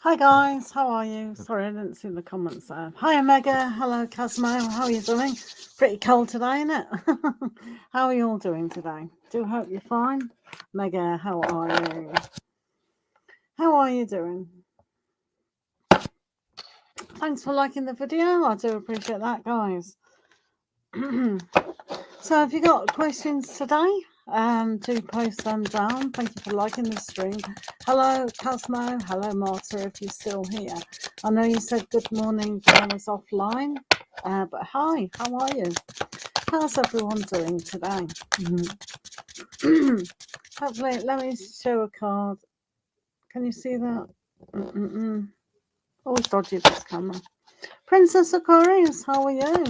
Hi guys, how are you? Sorry, I didn't see the comments there. Hi Omega, hello Cosmo, how are you doing? Pretty cold today, isn't it? How are you all doing today? Do hope you're fine. Omega, how are you? How are you doing? Thanks for liking the video. I do appreciate that, guys. So if you got questions today, do post them down. Thank you for liking the stream. Hello Cosmo, hello Marta, if you're still here. I know you said good morning when I was offline, but hi, how are you? How's everyone doing today? Hopefully, let me show a card. Can you see that? Always dodgy this camera. Princess Aquarius, how are you?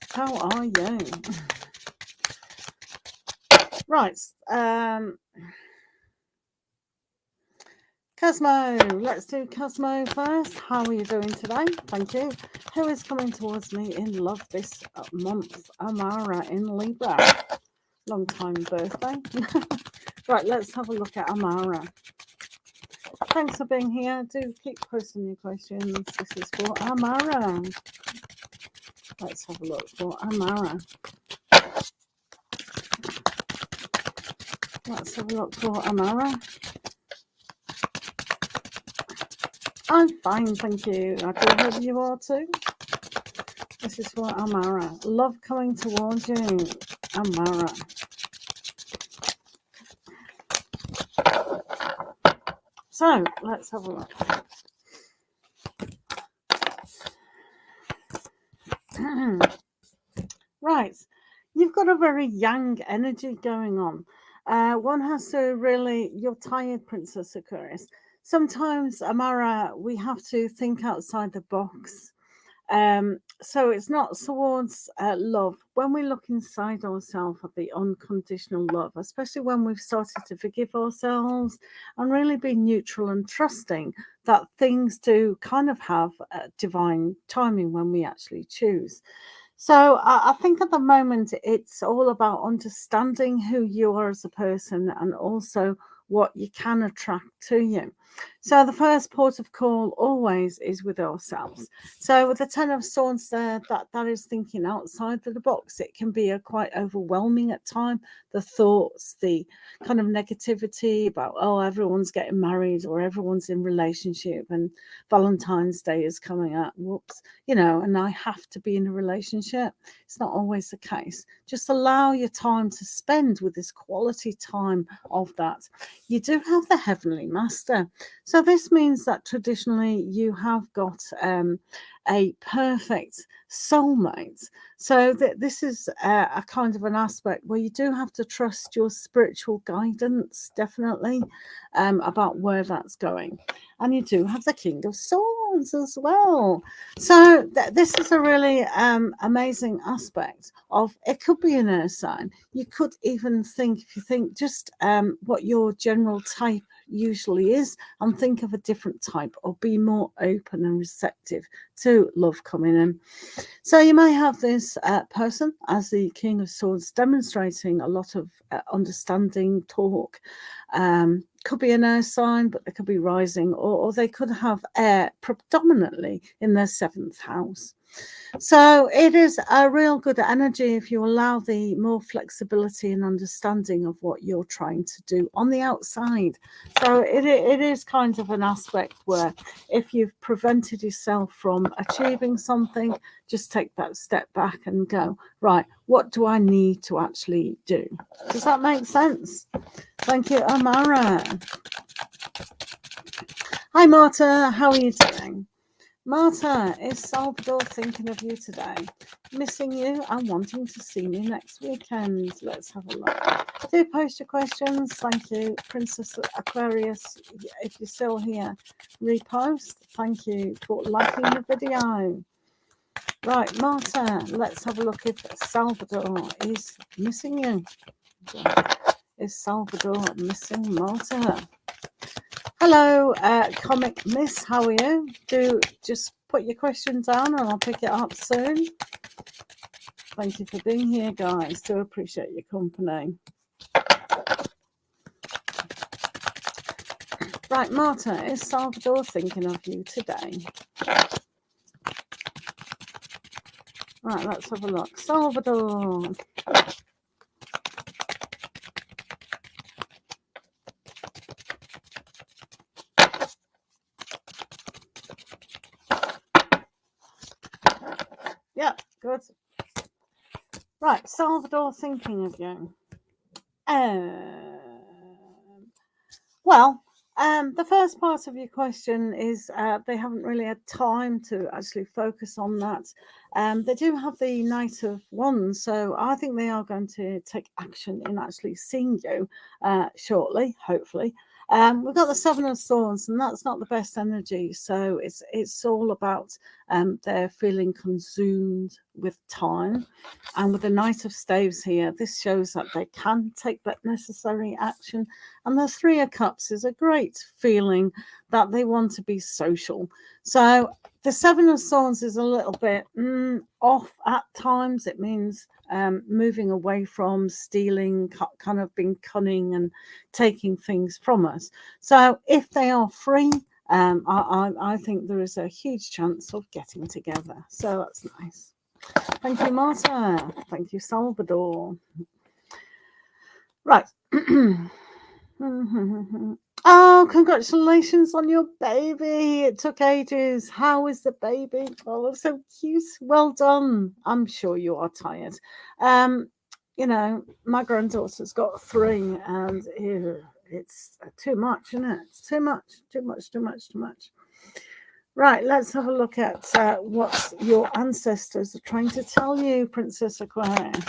How are you? Right, Cosmo, let's do Cosmo first. How are you doing today? Thank you. Who is coming towards me in love this month? Amara in Libra. Long time birthday. Right, let's have a look at Amara. Thanks for being here. Do keep posting your questions. This is for Amara. Let's have a look for Amara. Let's have a look for Amara. I'm fine, thank you. I do hope you are too. This is for Amara. Love coming towards you, Amara. So, let's have a look. Right, you've got a very yang energy going on. One has to really, you're tired, Princess Aquarius. Sometimes, Amara, we have to think outside the box. So it's not towards love. When we look inside ourselves at the unconditional love, especially when we've started to forgive ourselves and really be neutral and trusting that things do kind of have divine timing when we actually choose. So I think at the moment it's all about understanding who you are as a person and also what you can attract to you. So the first port of call always is with ourselves. So with the Ten of Swords there, that is thinking outside of the box. It can be a quite overwhelming at time. The thoughts, the kind of negativity about, oh, everyone's getting married or everyone's in relationship and Valentine's Day is coming up. Whoops, and I have to be in a relationship. It's not always the case. Just allow your time to spend with this quality time of that. You do have the Heavenly Master. So this means that traditionally you have got a perfect soulmate. So this is a kind of an aspect where you do have to trust your spiritual guidance, definitely, about where that's going. And you do have the King of Swords as well. So this is a really amazing aspect of, it could be an earth sign. You could even think, if you think just what your general type usually is, and think of a different type, or be more open and receptive to love coming in. So you may have this person as the King of Swords demonstrating a lot of understanding, talk. Could be an air sign, but they could be rising, or they could have air predominantly in their 7th house. So it is a real good energy if you allow the more flexibility and understanding of what you're trying to do on the outside. So it is kind of an aspect where if you've prevented yourself from achieving something, just take that step back and go, right, what do I need to actually do? Does that make sense? Thank you, Amara. Hi, Marta. How are you doing? Marta, is Salvador thinking of you today? Missing you and wanting to see me next weekend. Let's have a look. Do post your questions. Thank you, Princess Aquarius. If you're still here, repost. Thank you for liking the video. Right, Marta, let's have a look if Salvador is missing you. Is Salvador missing Marta? Hello, Comic Miss, how are you? Do just put your question down and I'll pick it up soon. Thank you for being here, guys. Do appreciate your company. Right, Marta, is Salvador thinking of you today? Right, let's have a look. Salvador. Yeah, good. Right, Salvador thinking of you. Well, the first part of your question is they haven't really had time to actually focus on that. They do have the Knight of Wands, so I think they are going to take action in actually seeing you shortly, hopefully. We've got the Seven of Swords, and that's not the best energy. So it's all about they're feeling consumed with time. And with the Knight of Staves here, this shows that they can take that necessary action. And the Three of Cups is a great feeling that they want to be social. So the Seven of Swords is a little bit off at times. It means moving away from stealing, kind of being cunning and taking things from us. So if they are free, I think there is a huge chance of getting together. So that's nice. Thank you, Marta. Thank you, Salvador. Right. Oh, congratulations on your baby. It took ages. How is the baby? Oh, so cute. Well done. I'm sure you are tired. You know, my granddaughter's got 3 and it's too much, isn't it? It's too much. Right, let's have a look at what your ancestors are trying to tell you, Princess Aquarius.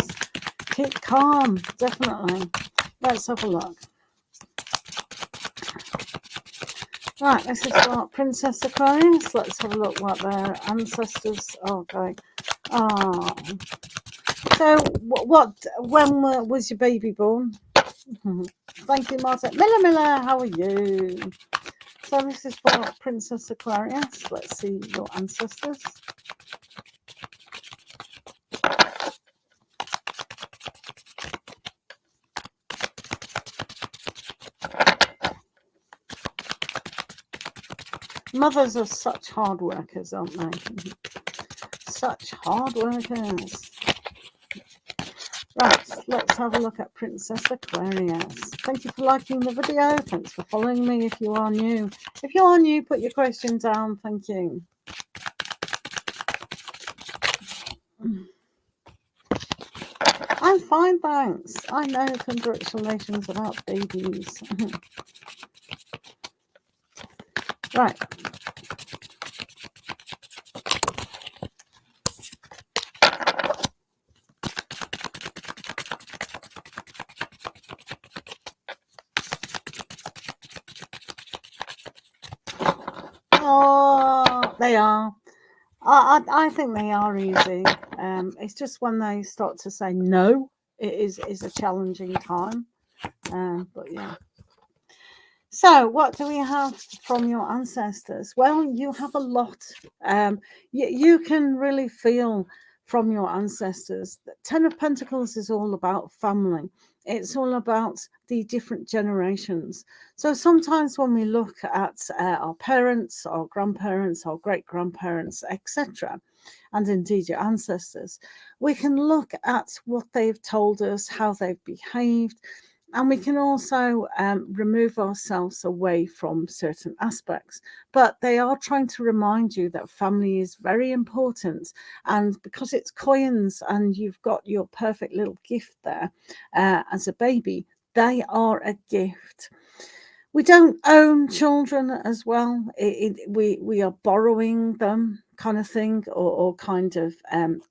Keep calm, definitely. Let's have a look. Right, this is for Princess Aquarius. Let's have a look what their ancestors are going. Oh, so when was your baby born? Thank you, Martin. Miller, how are you? So this is for Princess Aquarius. Let's see your ancestors. Mothers are such hard workers, aren't they? Such hard workers. Right, let's have a look at Princess Aquarius. Thank you for liking the video. Thanks for following me if you are new. If you are new, put your question down. Thank you. I'm fine, thanks. I know, congratulations about babies. Right. Oh, they are. I think they are easy. It's just when they start to say no, it is a challenging time. But yeah. So, what do we have from your ancestors? Well, you have a lot. You can really feel from your ancestors that Ten of Pentacles is all about family. It's all about the different generations. So sometimes when we look at our parents, our grandparents, our great grandparents, etc., and indeed your ancestors, we can look at what they've told us, how they've behaved, and we can also remove ourselves away from certain aspects. But they are trying to remind you that family is very important. And because it's coins and you've got your perfect little gift there as a baby, they are a gift. We don't own children as well. We are borrowing them, kind of thing, or kind of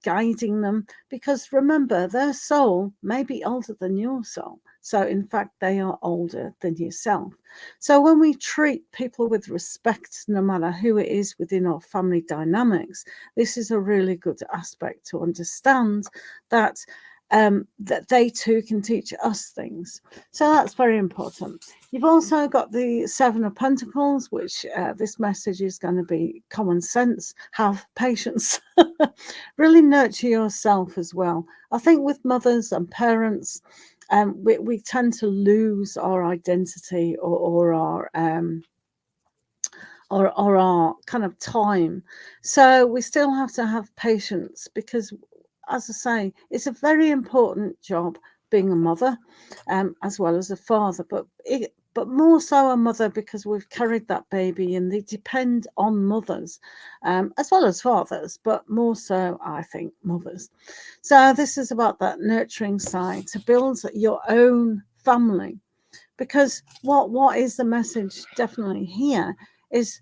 guiding them, because remember, their soul may be older than your soul. So in fact, they are older than yourself. So when we treat people with respect, no matter who it is within our family dynamics, this is a really good aspect to understand that that they too can teach us things. So that's very important. You've also got the Seven of Pentacles, which this message is going to be common sense, have patience, really nurture yourself as well. I think with mothers and parents, we tend to lose our identity or our or our kind of time. So we still have to have patience because, as I say, it's a very important job being a mother, as well as a father, but more so a mother because we've carried that baby and they depend on mothers, as well as fathers, but more so, I think, mothers. So this is about that nurturing side to build your own family. Because what is the message definitely here is,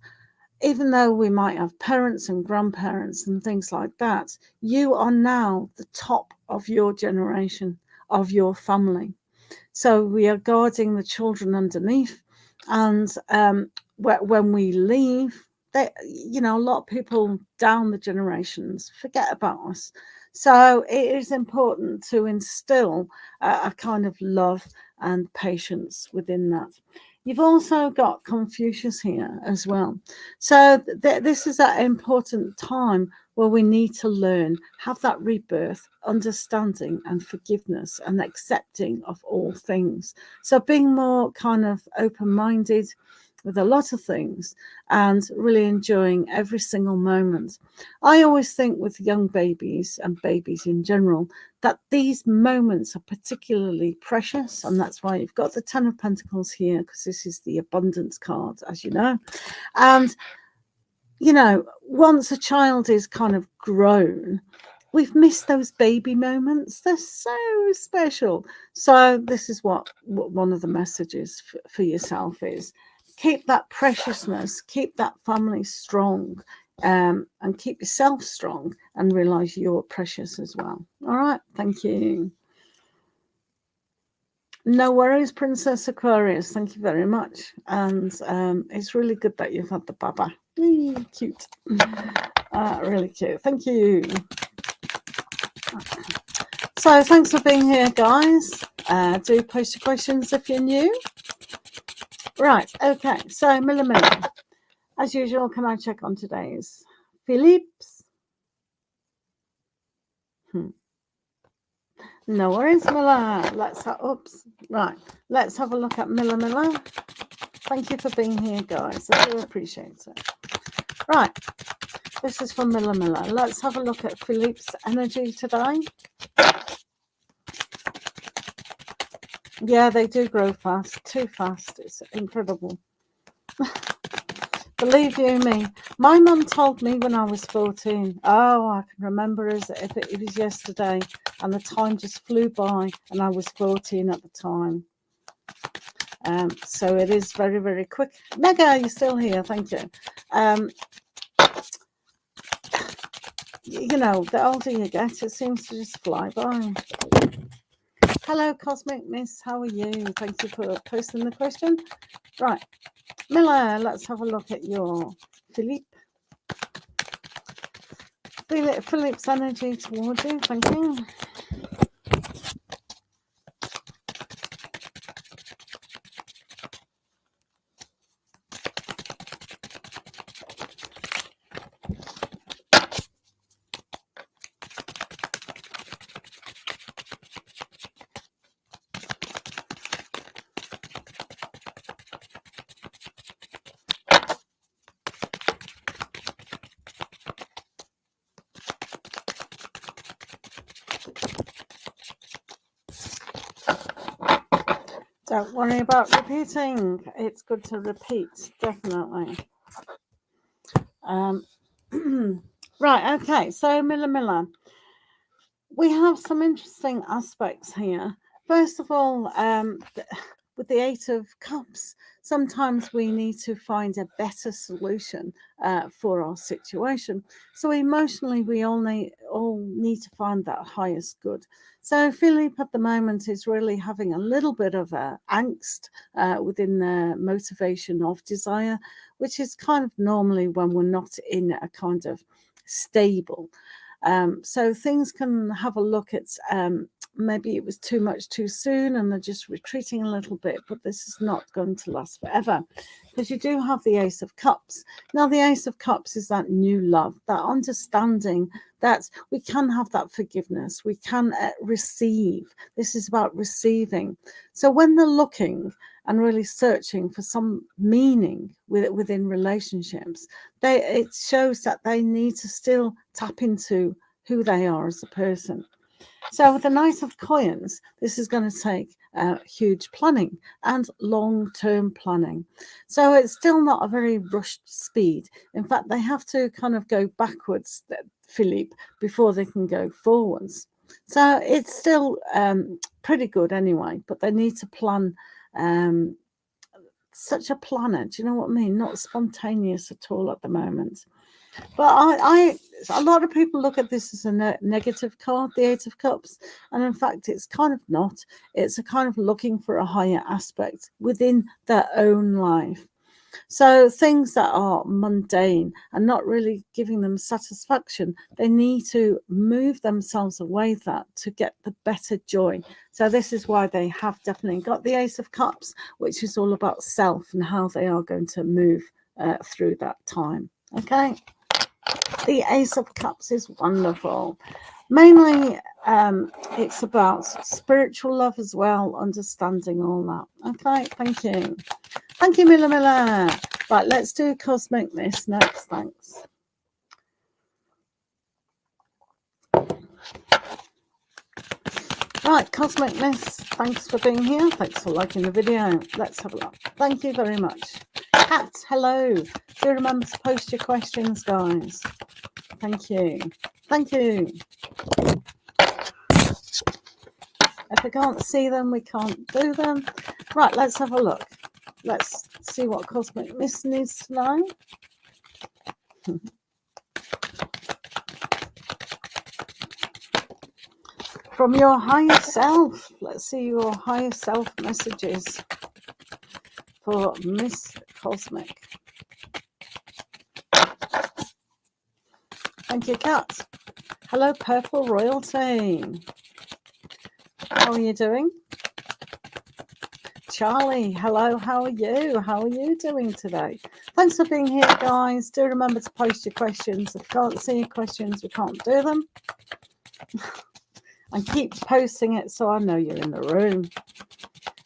even though we might have parents and grandparents and things like that, you are now the top of your generation, of your family. So we are guarding the children underneath. And when we leave, a lot of people down the generations forget about us. So it is important to instill a kind of love and patience within that. You've also got Confucius here as well. So this is an important time where we need to learn, have that rebirth, understanding and forgiveness and accepting of all things. So being more kind of open-minded with a lot of things and really enjoying every single moment. I always think with young babies and babies in general that these moments are particularly precious, and that's why you've got the Ten of Pentacles here, because this is the abundance card, as you know. And once a child is kind of grown, we've missed those baby moments. They're so special. So this is what one of the messages for yourself is. Keep that preciousness, keep that family strong, and keep yourself strong, and realize you're precious as well. All right, thank you. No worries, Princess Aquarius. Thank you very much. And it's really good that you've had the baba. Cute. Really cute. Thank you. So thanks for being here, guys. Do post your questions if you're new. Right, okay. So Miller, as usual, can I check on today's Philippe's? No worries, Miller. Let's have a look at Miller. Thank you for being here, guys. I do appreciate it. Right, this is from Miller. Let's have a look at Philippe's energy today. Yeah, they do grow fast, too fast. It's incredible. Believe you me, my mum told me when I was 14. Oh, I can remember as if it was yesterday, and the time just flew by, and I was 14 at the time. So it is very, very quick. Mega, you're still here. Thank you. The older you get, it seems to just fly by. Hello, Cosmic Miss. How are you? Thank you for posting the question. Right, Miller, let's have a look at your Philippe. Philippe's energy towards you. Thank you. Don't worry about repeating. It's good to repeat, definitely. Right, okay. So Miller, we have some interesting aspects here. First of all, with the Eight of Cups, sometimes we need to find a better solution for our situation. So emotionally, we all need to find that highest good. So Philippe at the moment is really having a little bit of angst within the motivation of desire, which is kind of normally when we're not in a kind of stable. So things can have a look at maybe it was too much too soon and they're just retreating a little bit, but this is not going to last forever, because you do have the Ace of Cups. Now the Ace of Cups is that new love, that understanding that we can have that forgiveness, we can receive. This is about receiving. So when they're looking and really searching for some meaning within relationships, it shows that they need to still tap into who they are as a person. So with the Knight of Coins, this is going to take huge planning and long-term planning. So it's still not a very rushed speed. In fact, they have to kind of go backwards, Philippe, before they can go forwards. So it's still pretty good anyway, but they need to plan such a planner. Do you know what I mean? Not spontaneous at all at the moment. But a lot of people look at this as a negative card, the Eight of Cups, and in fact, it's kind of not. It's a kind of looking for a higher aspect within their own life. So things that are mundane and not really giving them satisfaction, they need to move themselves away that to get the better joy. So this is why they have definitely got the Ace of Cups, which is all about self and how they are going to move through that time. Okay. The Ace of Cups is wonderful. Mainly, it's about spiritual love as well, understanding all that. Okay, thank you. Thank you, Miller Miller. Right, let's do Cosmic Mist next. Thanks. Right, Cosmic Mist, thanks for being here. Thanks for liking the video. Let's have a look. Thank you very much. Kat, hello. Do remember to post your questions, guys. Thank you. Thank you. If we can't see them, we can't do them. Right, let's have a look. Let's see what Cosmic Mist needs to know. From your higher self. Let's see your higher self messages for Miss Cosmic. Thank you, Kat. Hello, Purple Royalty. How are you doing? Charlie, hello, how are you? How are you doing today? Thanks for being here, guys. Do remember to post your questions. If you can't see your questions, we can't do them. And keep posting it so I know you're in the room.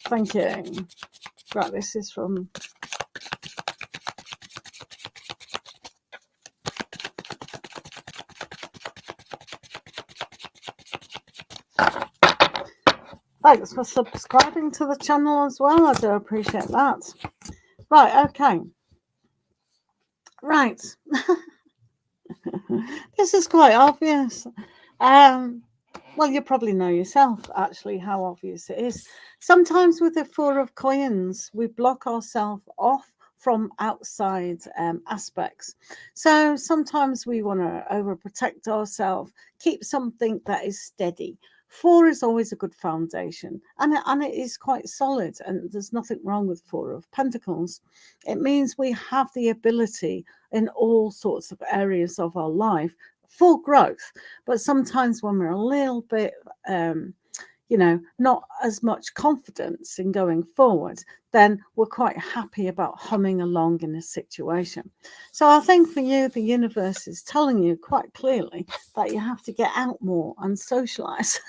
Thank you. Right, this is from... Thanks for subscribing to the channel as well. I do appreciate that. Right, okay. Right. This is quite obvious. Well, you probably know yourself, actually, how obvious it is. Sometimes with the Four of Coins, we block ourselves off from outside aspects. So sometimes we want to overprotect ourselves, keep something that is steady. Four is always a good foundation, and it is quite solid, and there's nothing wrong with Four of Pentacles. It means we have the ability in all sorts of areas of our life for growth. But sometimes when we're a little bit, not as much confidence in going forward, then we're quite happy about humming along in a situation. So I think for you, the universe is telling you quite clearly that you have to get out more and socialize.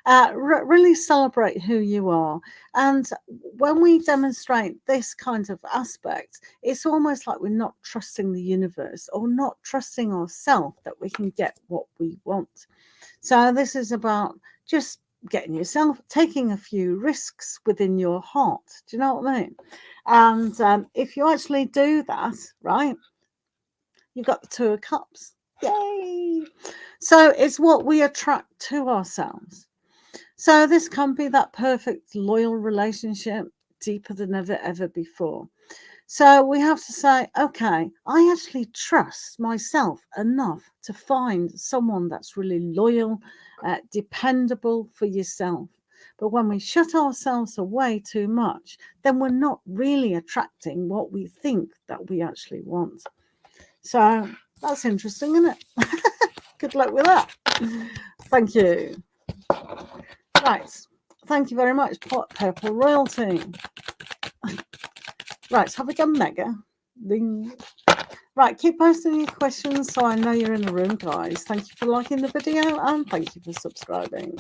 Really celebrate who you are. And when we demonstrate this kind of aspect, it's almost like we're not trusting the universe or not trusting ourselves that we can get what we want. So this is about just getting yourself, taking a few risks within your heart. Do you know what I mean? And if you actually do that, right, you've got the Two of Cups. Yay! So it's what we attract to ourselves. So this can be that perfect loyal relationship, deeper than ever before. So we have to say, okay, I actually trust myself enough to find someone that's really loyal, dependable for yourself. But when we shut ourselves away too much, then we're not really attracting what we think that we actually want. So that's interesting, isn't it? Good luck with that. Thank you. Right. Thank you very much, Purple Royalty. Right, have we got Mega? Ding. Right, keep posting your questions so I know you're in the room, guys. Thank you for liking the video and thank you for subscribing.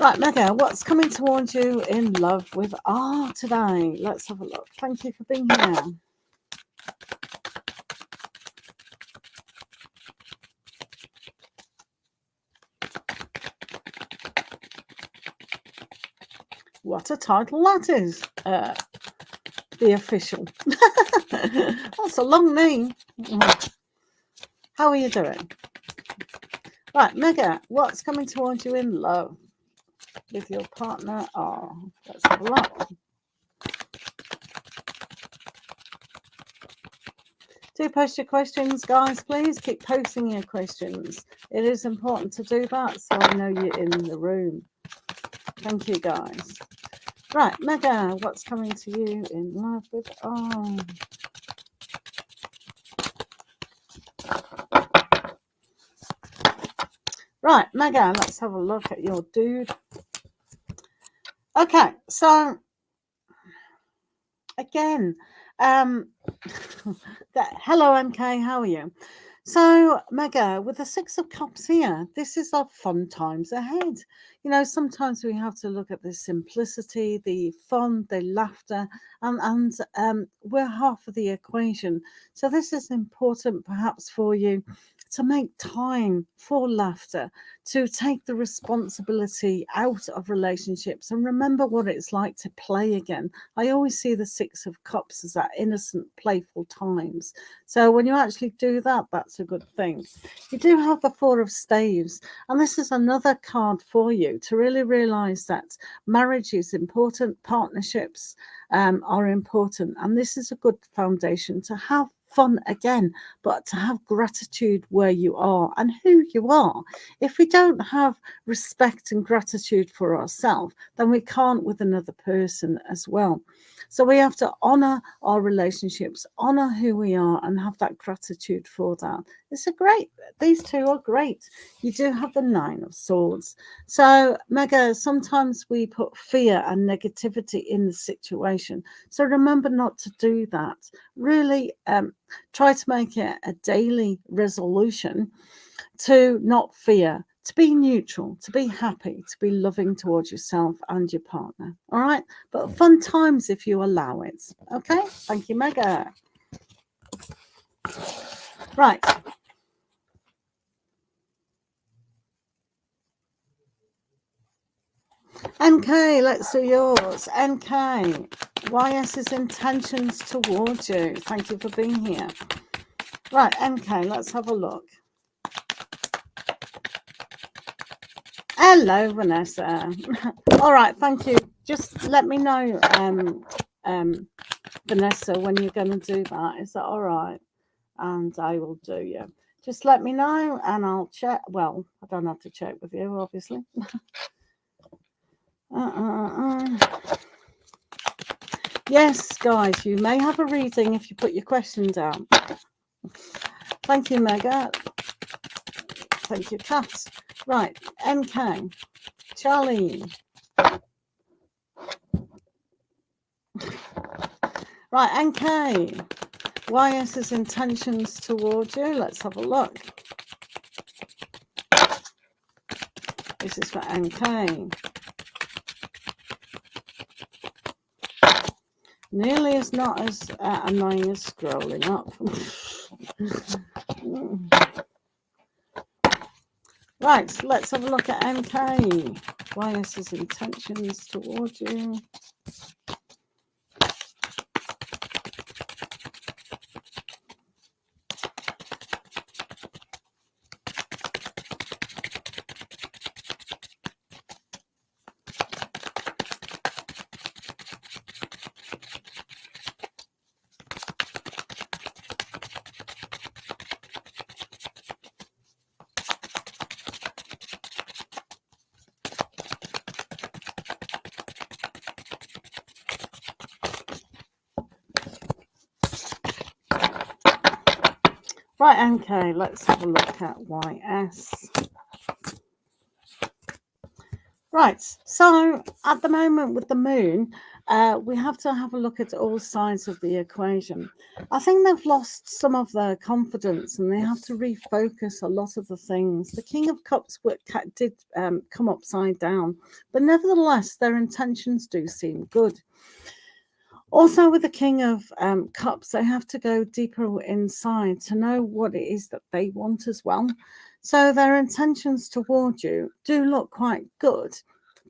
Right, Mega, what's coming towards you in love with R today? Let's have a look. Thank you for being here. What a title that is. The official. That's a long name. How are you doing? Right, Mega, what's coming towards you in love with your partner? Let's have a look. Do post your questions, guys. Please keep posting your questions. It is important to do that so I know you're in the room. Thank you, guys. Right, Mega, what's coming to you in love with Right, Mega, let's have a look at your dude. Okay, so again, hello MK, how are you? So, Mega, with the Six of Cups here, this is our fun times ahead. You know, sometimes we have to look at the simplicity, the fun, the laughter, and we're half of the equation. So this is important perhaps for you to make time for laughter, to take the responsibility out of relationships and remember what it's like to play again. I always see the Six of Cups as that innocent, playful times. So when you actually do that, that's a good thing. You do have the Four of Staves, and this is another card for you to really realize that marriage is important, partnerships are important, and this is a good foundation to have fun again, but to have gratitude where you are and who you are. If we don't have respect and gratitude for ourselves, then we can't with another person as well. So we have to honor our relationships, honor who we are, and have that gratitude for that. These two are great. You do have the Nine of Swords. So, Mega, sometimes we put fear and negativity in the situation. So remember not to do that. Really try to make it a daily resolution to not fear, to be neutral, to be happy, to be loving towards yourself and your partner. All right. But fun times if you allow it. Okay. Thank you, Mega. Right. NK, let's do yours. NK, YS's intentions towards you. Thank you for being here. Right, NK, let's have a look. Hello, Vanessa. All right, thank you. Just let me know, Vanessa, when you're going to do that. Is that all right? And I will do you. Just let me know and I'll check. Well, I don't have to check with you, obviously. Yes, guys, you may have a reading if you put your question down. Thank you, Mega. Thank you, Kat. Right, MK, Charlie. Right, NK, YS's intentions towards you. Let's have a look. This is for NK. Nearly as not as annoying as scrolling up. Right, let's have a look at MK. YS's intentions towards you. Right, MK, let's have a look at YS. Right, so at the moment with the moon, we have to have a look at all sides of the equation. I think they've lost some of their confidence and they have to refocus a lot of the things. The King of Cups did come upside down, but nevertheless, their intentions do seem good. Also, with the King of Cups, they have to go deeper inside to know what it is that they want as well. So their intentions toward you do look quite good,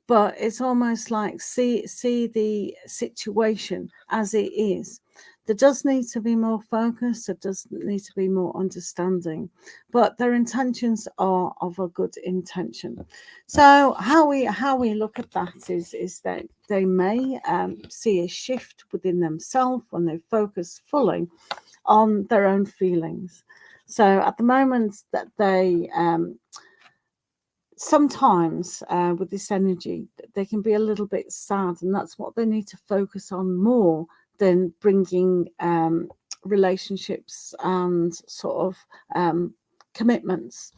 but it's almost like see the situation as it is. There does need to be more focus. There does need to be more understanding, but their intentions are of a good intention. So how we look at that is that they may see a shift within themselves when they focus fully on their own feelings. So at the moment that they sometimes with this energy, they can be a little bit sad, and that's what they need to focus on more than bringing relationships and sort of commitments.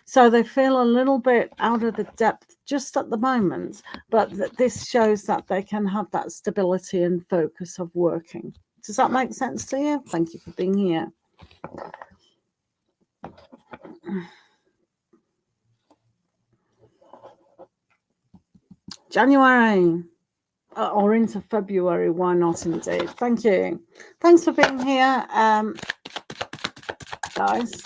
So they feel a little bit out of the depth just at the moment, but this shows that they can have that stability and focus of working. Does that make sense to you? Thank you for being here. January or into February, why not indeed? Thank you. Thanks for being here, guys.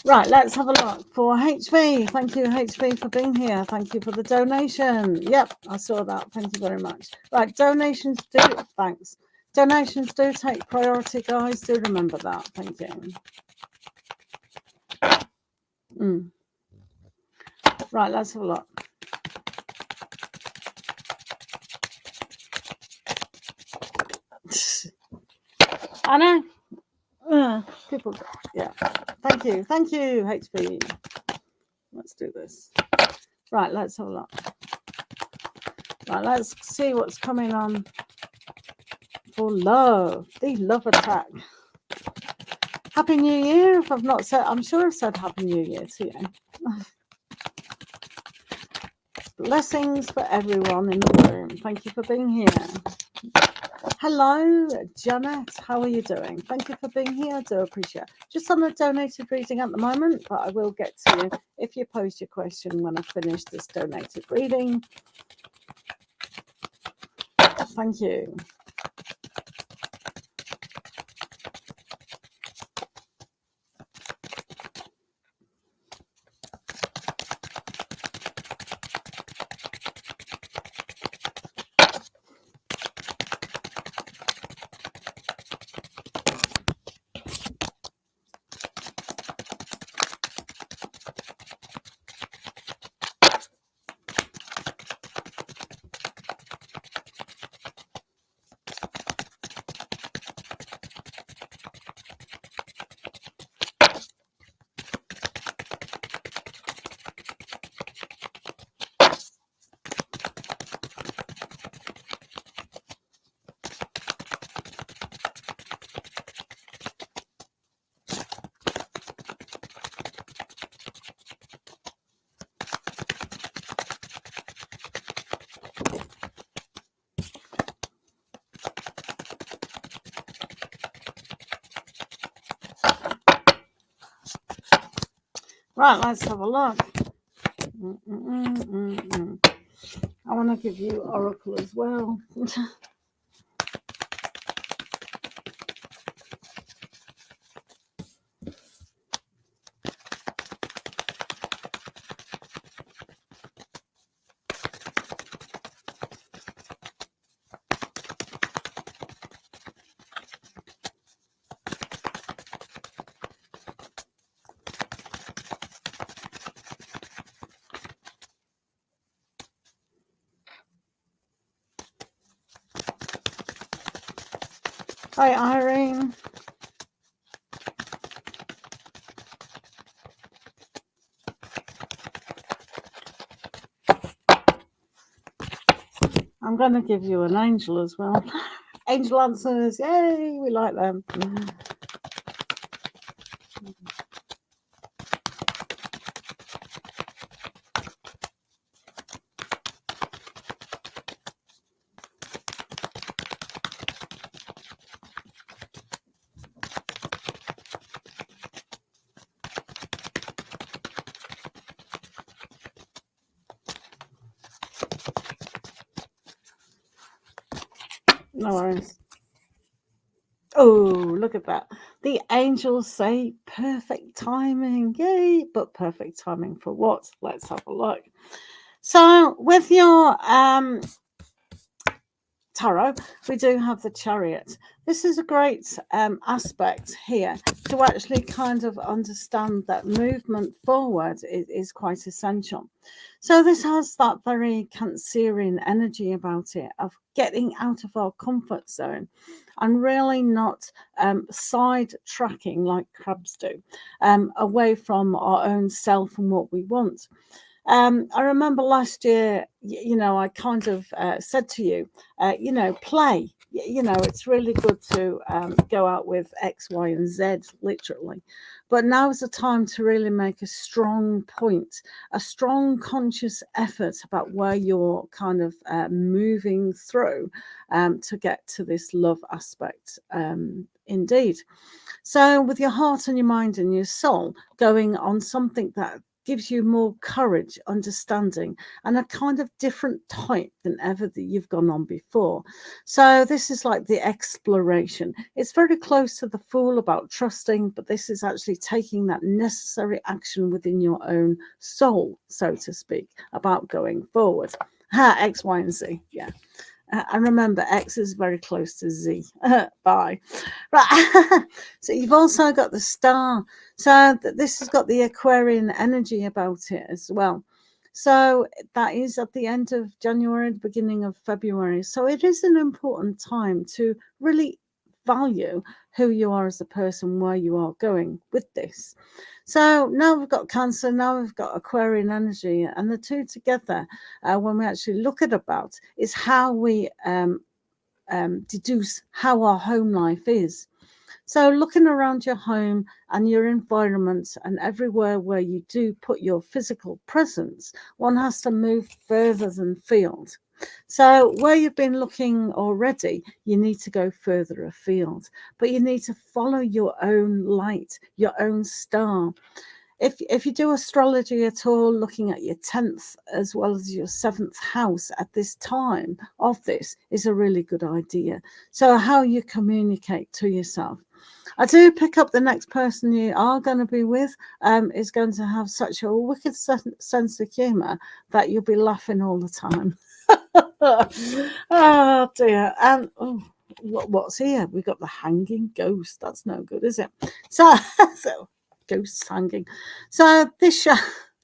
Right, let's have a look for HV. Thank you, HV, for being here. Thank you for the donation. Yep, I saw that. Thank you very much. Right, donations do, thanks. Donations do take priority, guys. Do remember that. Thank you. Right, let's have a look. Anna? People, yeah. Thank you, HV. Let's do this. Right, let's have a look. Right, let's see what's coming on for love. The love attack. Happy New Year. If I've not said, I'm sure I've said Happy New Year to you. Blessings for everyone in the room. Thank you for being here. Hello, Janet. How are you doing? Thank you for being here. I do appreciate it. Just on a donated reading at the moment, but I will get to you if you post your question when I finish this donated reading. Thank you. Right, let's have a look. I want to give you Oracle as well. Hi, Irene. I'm going to give you an angel as well. Angel answers. Yay, we like them. No worries. Oh, look at that. The angels say perfect timing. Yay. But perfect timing for what? Let's have a look. So with your tarot, we do have the Chariot. This is a great aspect here to actually kind of understand that movement forward is quite essential. So this has that very Cancerian energy about it of getting out of our comfort zone and really not side tracking like crabs do, away from our own self and what we want. I remember last year, I kind of said to you, play. It's really good to go out with X, Y, and Z, literally. But now is the time to really make a strong point, a strong conscious effort about where you're kind of moving through to get to this love aspect. Indeed. So, with your heart and your mind and your soul going on something that gives you more courage, understanding, and a kind of different type than ever that you've gone on before. So this is like the exploration. It's very close to the Fool about trusting, but this is actually taking that necessary action within your own soul, so to speak, about going forward. X, Y, and Z. Yeah. And remember, X is very close to Z. Bye. Right. So you've also got the star. So this has got the Aquarian energy about it as well. So that is at the end of January, the beginning of February. So it is an important time to really value who you are as a person, where you are going with this. So now we've got Cancer, now we've got Aquarian energy, and the two together, when we actually look at about, is how we deduce how our home life is. So looking around your home and your environment and everywhere where you do put your physical presence, one has to move further than field. So where you've been looking already, you need to go further afield, but you need to follow your own light, your own star. If you do astrology at all, looking at your 10th as well as your 7th house at this time of this is a really good idea. So how you communicate to yourself. I do pick up the next person you are going to be with is going to have such a wicked sense of humour that you'll be laughing all the time. Oh dear. And what's here? We got the hanging ghost. That's no good, is it? So ghosts hanging. So this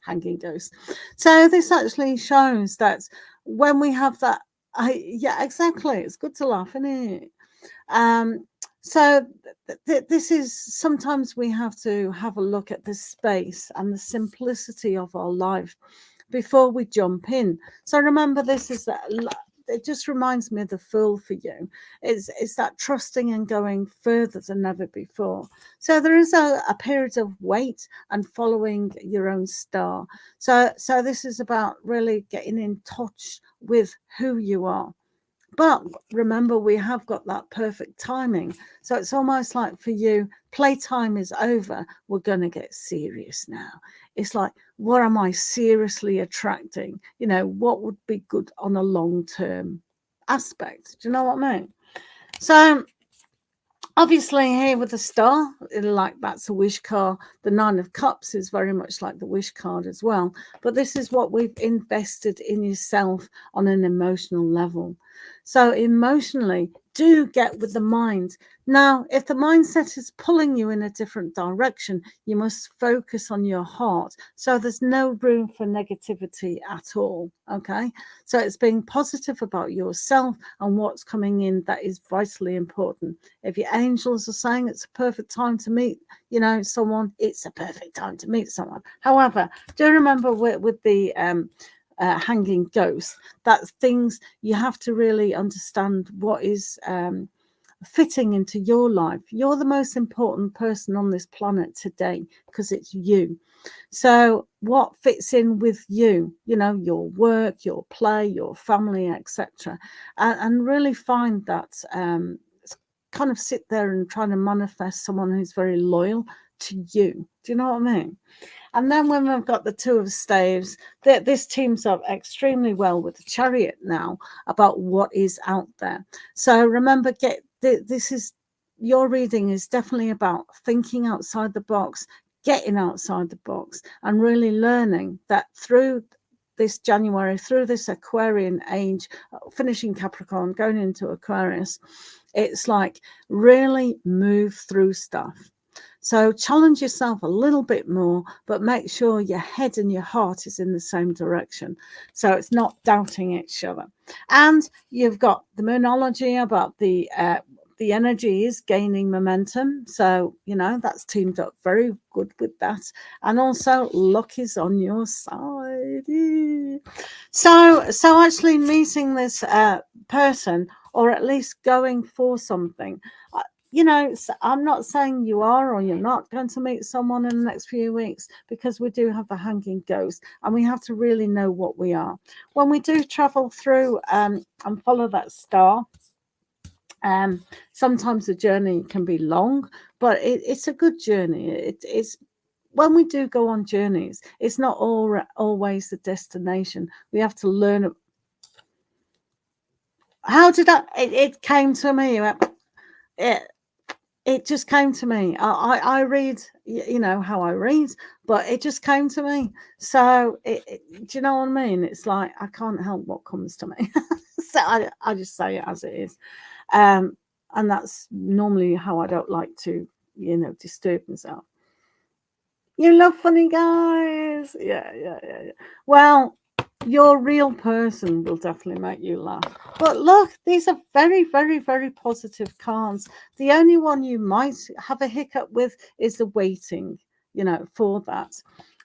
hanging ghost. So this actually shows that when we have that, yeah, exactly. It's good to laugh, isn't it? So this is sometimes we have to have a look at the space and the simplicity of our life before we jump in. So remember, this is that. It just reminds me of the Fool for you. It's that trusting and going further than ever before. So there is a period of wait and following your own star. So this is about really getting in touch with who you are. But remember, we have got that perfect timing. So it's almost like for you, playtime is over. We're going to get serious now. It's like, what am I seriously attracting? What would be good on a long-term aspect? Do you know what I mean? So obviously here with the star, like that's a wish card. The 9 of Cups is very much like the wish card as well. But this is what we've invested in yourself on an emotional level. So emotionally, do get with the mind. Now, if the mindset is pulling you in a different direction, you must focus on your heart. So there's no room for negativity at all. Okay. So it's being positive about yourself and what's coming in that is vitally important. If your angels are saying it's a perfect time to meet, someone, it's a perfect time to meet someone. However, do remember with the hanging ghost, that things you have to really understand what is fitting into your life. You're the most important person on this planet today because it's you. So what fits in with you, your work, your play, your family, etc. And really find that kind of sit there and try to manifest someone who's very loyal to you. Do you know what I mean? And then when we've got the Two of Staves, this teams up extremely well with the Chariot now about what is out there. So remember, this is your reading is definitely about thinking outside the box, getting outside the box, and really learning that through this January, through this Aquarian age, finishing Capricorn, going into Aquarius, it's like really move through stuff. So challenge yourself a little bit more, but make sure your head and your heart is in the same direction. So it's not doubting each other. And you've got the Moonology about the energy is gaining momentum. So, you know, that's teamed up very good with that. And also luck is on your side. So actually meeting this person, or at least going for something, you know, I'm not saying you are or you're not going to meet someone in the next few weeks, because we do have the hanging ghost and we have to really know what we are. When we do travel through and follow that star, sometimes the journey can be long, but it's a good journey. It's when we do go on journeys, it's not always the destination. We have to learn. How did that? It came to me. It just came to me. I read, you know how I read, but it just came to me. So do you know what I mean? It's like I can't help what comes to me. So I just say it as it is. And that's normally how I don't like to, you know, disturb myself. You love funny guys. Yeah. Well, your real person will definitely make you laugh. But look, these are very, very, very positive cards. The only one you might have a hiccup with is the waiting, you know, for that.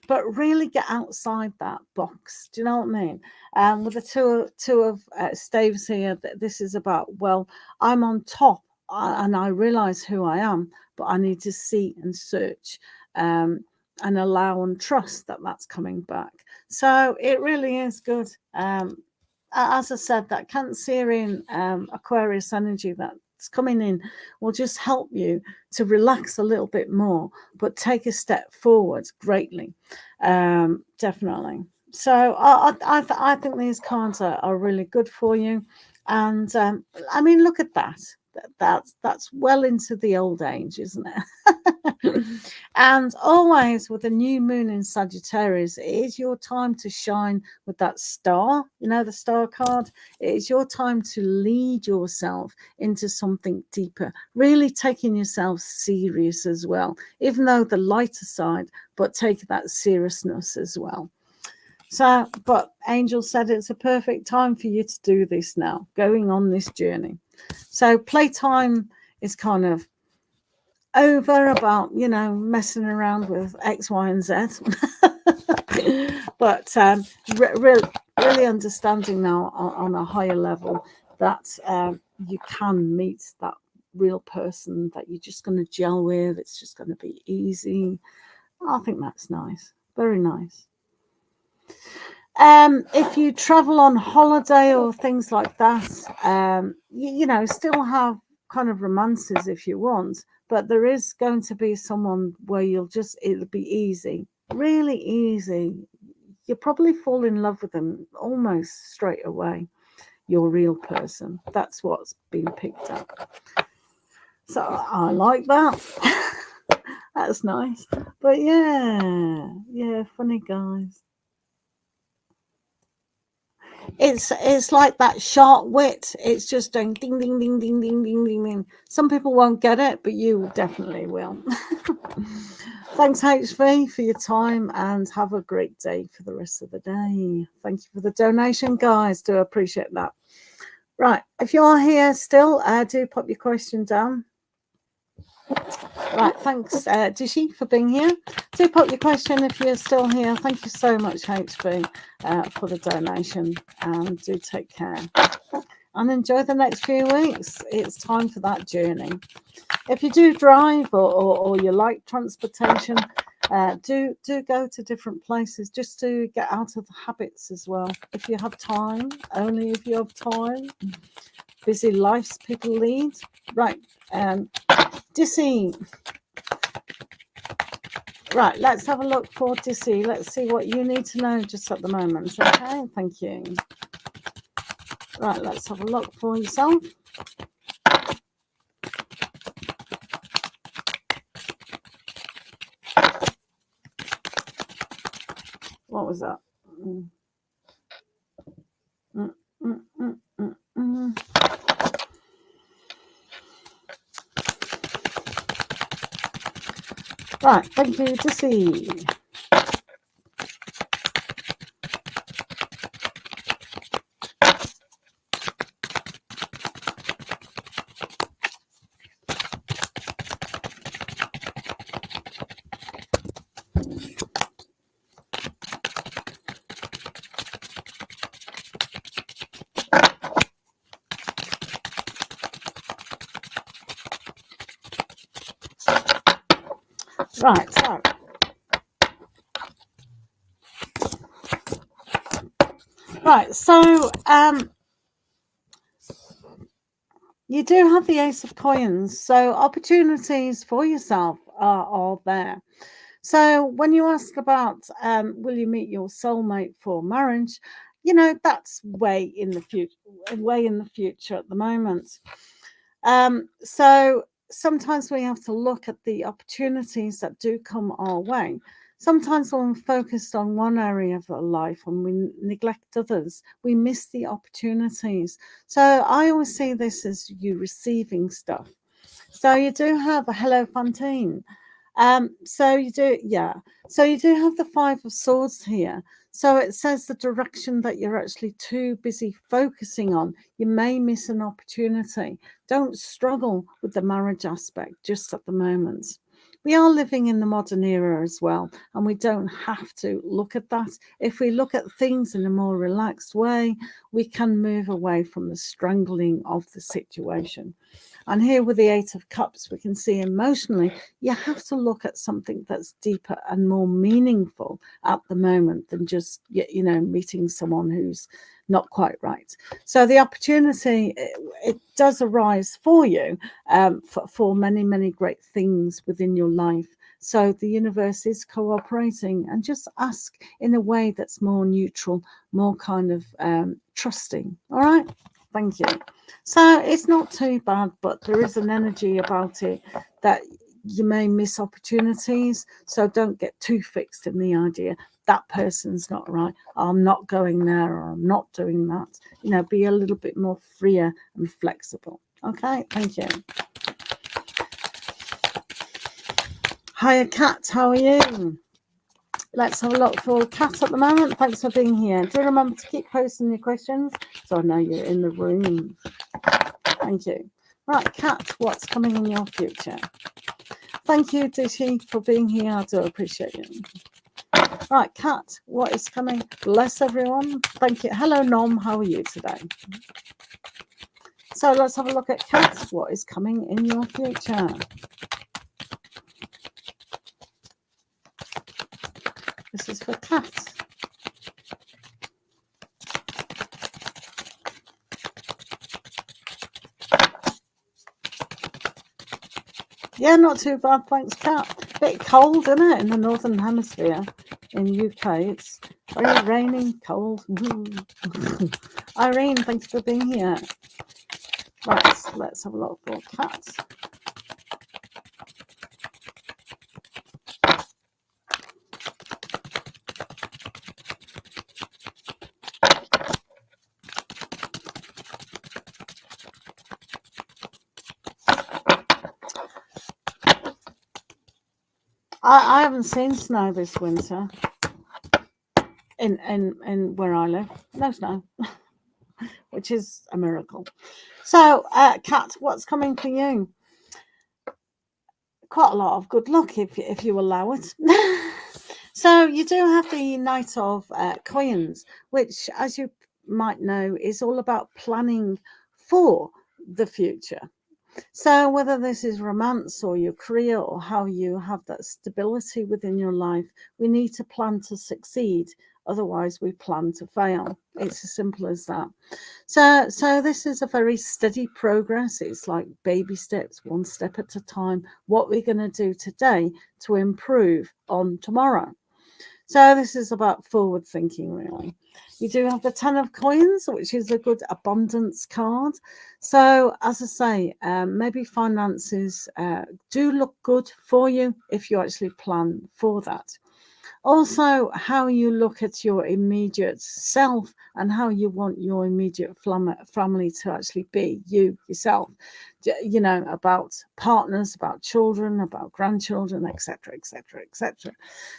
But really get outside that box. Do you know what I mean? With the two of staves here, this is about, well, I'm on top and I realize who I am, but I need to see and search and allow and trust that that's coming back. So it really is good. As I said, that Cancerian Aquarius energy that's coming in will just help you to relax a little bit more, but take a step forward greatly. Definitely. So I think these cards are really good for you. And I mean, look at that. That's well into the old age, isn't it? And always with a new moon in Sagittarius, it is your time to shine with that star, you know, the star card. It is your time to lead yourself into something deeper, really taking yourself serious as well, even though the lighter side, but take that seriousness as well. So, but Angel said it's a perfect time for you to do this now, going on this journey. So playtime is kind of over about, you know, messing around with X, Y, and Z. But really understanding now on a higher level that you can meet that real person that you're just going to gel with. It's just going to be easy. I think that's nice. Very nice. If you travel on holiday or things like that, you know, still have kind of romances if you want, but there is going to be someone where it'll be easy, really easy. You'll probably fall in love with them almost straight away. Your real person. That's what's been picked up. So I like that. That's nice. But yeah, funny guys. It's like that sharp wit. It's just doing ding ding ding ding ding ding ding ding. Some people won't get it, but you definitely will. Thanks, HV, for your time, and have a great day for the rest of the day. Thank you for the donation, guys. Do appreciate that. Right, if you are here still, do pop your question down. Right, thanks, Dishi, for being here. Do pop your question if you're still here. Thank you so much, HV, for the donation, and do take care. And enjoy the next few weeks. It's time for that journey. If you do drive or you like transportation, do go to different places just to get out of the habits as well. If you have time, only if you have time. busy lives people lead. Right, Dissy. Right, let's have a look for Dissy. Let's see what you need to know just at the moment. Okay, thank you. Right, let's have a look for yourself. What was that? Right, thank you, Dissy. Right, so you do have the Ace of Coins, so opportunities for yourself are there. So when you ask about will you meet your soulmate for marriage, you know, that's way in the future at the moment. So sometimes we have to look at the opportunities that do come our way. Sometimes when we're focused on one area of our life and we neglect others, we miss the opportunities. So I always see this as you receiving stuff. So you do have a Hello Fantine. So you do, yeah. So you do have the Five of Swords here. So it says the direction that you're actually too busy focusing on, you may miss an opportunity. Don't struggle with the marriage aspect just at the moment. We are living in the modern era as well, and we don't have to look at that. If we look at things in a more relaxed way, we can move away from the strangling of the situation. And here with the Eight of Cups, we can see emotionally, you have to look at something that's deeper and more meaningful at the moment than just, you know, meeting someone who's not quite right. So the opportunity, it does arise for you for many, many great things within your life. So the universe is cooperating, and just ask in a way that's more neutral, more kind of trusting. All right. Thank you. So it's not too bad, but there is an energy about it that you may miss opportunities. So don't get too fixed in the idea that person's not right. I'm not going there, or I'm not doing that. You know, be a little bit more freer and flexible. Okay, thank you. Hiya, Kat. How are you? Let's have a look for Kat at the moment. Thanks for being here. Do remember to keep posting your questions so I know you're in the room. Thank you. Right, Kat, what's coming in your future? Thank you, Dishi, for being here. I do appreciate you. Right, Kat, what is coming? Bless everyone. Thank you. Hello, Nom. How are you today? So let's have a look at Kat. What is coming in your future? This is for Kat. Yeah, not too bad, thanks, Kat. Bit cold, isn't it, in the Northern Hemisphere? In UK, it's very rainy, cold. Irene, thanks for being here. Right, let's have a look for Kat. I haven't seen snow this winter in where I live. No snow, which is a miracle. So, Kat, what's coming for you? Quite a lot of good luck if you allow it. So you do have the Knight of Coins, which, as you might know, is all about planning for the future. So whether this is romance or your career or how you have that stability within your life, we need to plan to succeed Otherwise, we plan to fail. It's as simple as that. So this is a very steady progress. It's like baby steps, one step at a time. What we're going to do today to improve on tomorrow. So this is about forward thinking, really. You do have the 10 of coins, which is a good abundance card. So as I say, maybe finances do look good for you if you actually plan for that. Also, how you look at your immediate self and how you want your immediate family to actually be, you yourself, you know, about partners, about children, about grandchildren, etc., etc., etc.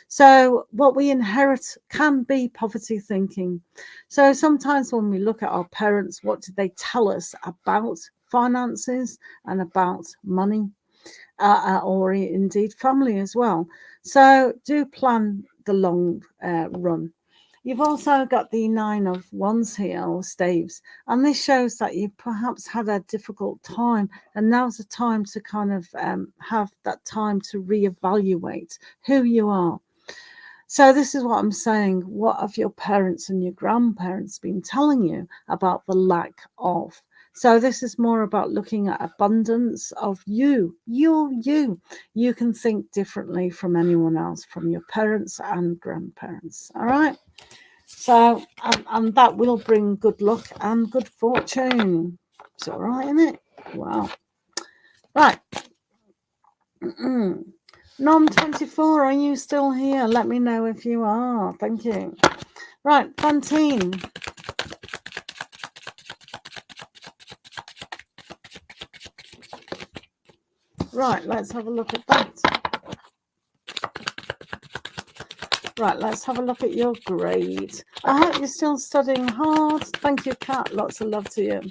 So what we inherit can be poverty thinking. So sometimes when we look at our parents, what did they tell us about finances and about money? Or indeed family as well. So do plan the long run. You've also got the 9 of wands here, or staves, and this shows that you've perhaps had a difficult time, and now's the time to kind of have that time to reevaluate who you are. So this is what I'm saying. What have your parents and your grandparents been telling you about the lack of? So this is more about looking at abundance of you. You can think differently from anyone else, from your parents and grandparents. All right. So, and that will bring good luck and good fortune. It's all right, isn't it? Wow. Right. Nom 24, are you still here? Let me know if you are. Thank you. Right, Fantine. Right, let's have a look at that. Right, let's have a look at your grades. I hope you're still studying hard. Thank you, Kat. Lots of love to you.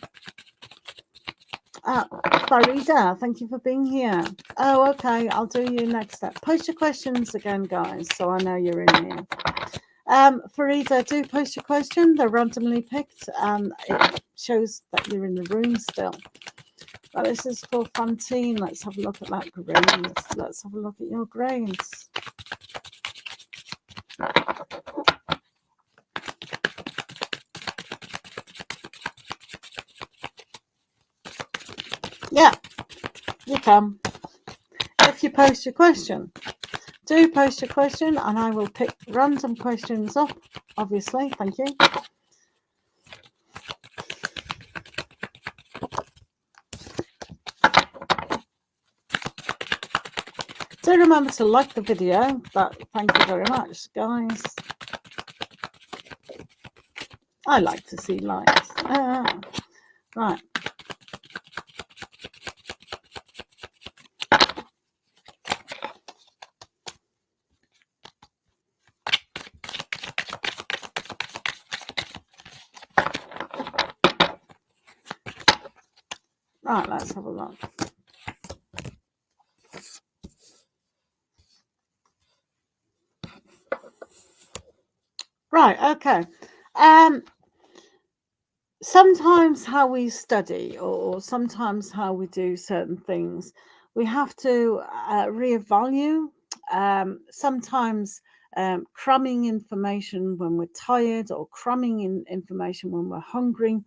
Farida, thank you for being here. Oh, okay. I'll do you next step. Post your questions again, guys, so I know you're in here. Farida, do post your question. They're randomly picked, and it shows that you're in the room still. But this is for Fantine. Let's have a look at that grades. Let's have a look at your grades. Yeah, you can. If you post your question, do post your question, and I will pick random questions up, obviously. Thank you. Do remember to like the video. Thank you very much, guys. I like to see likes. Right. Right, let's have a look. Right, okay. Sometimes how we study or sometimes how we do certain things, we have to reevaluate. Sometimes cramming information when we're tired, or cramming in information when we're hungry,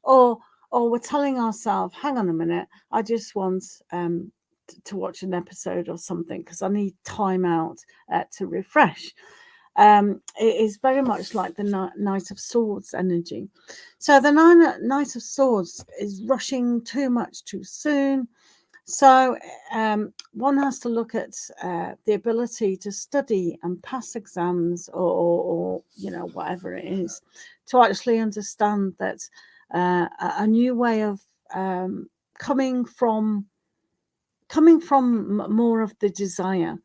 or we're telling ourselves, hang on a minute, I just want to watch an episode or something because I need time out to refresh. It is very much like the Knight of Swords energy. So the Knight of Swords is rushing too much too soon. So one has to look at the ability to study and pass exams, or you know, whatever it is, to actually understand that a new way of coming from more of the desire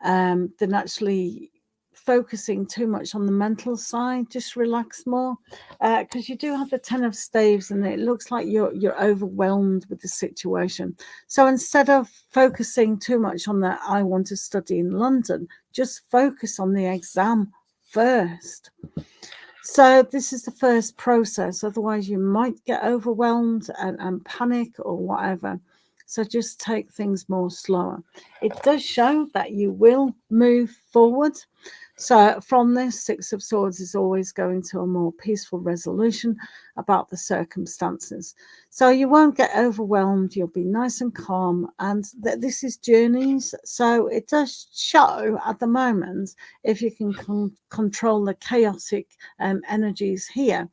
than actually focusing too much on the mental side. Just relax more, because you do have the 10 of staves, and it looks like you're overwhelmed with the situation. So instead of focusing too much on that, I want to study in London, just focus on the exam first. So this is the first process. Otherwise, you might get overwhelmed and panic or whatever. So just take things more slower. It does show that you will move forward. So from this, Six of Swords is always going to a more peaceful resolution about the circumstances. So you won't get overwhelmed. You'll be nice and calm. And this is journeys. So it does show at the moment, if you can control the chaotic energies here,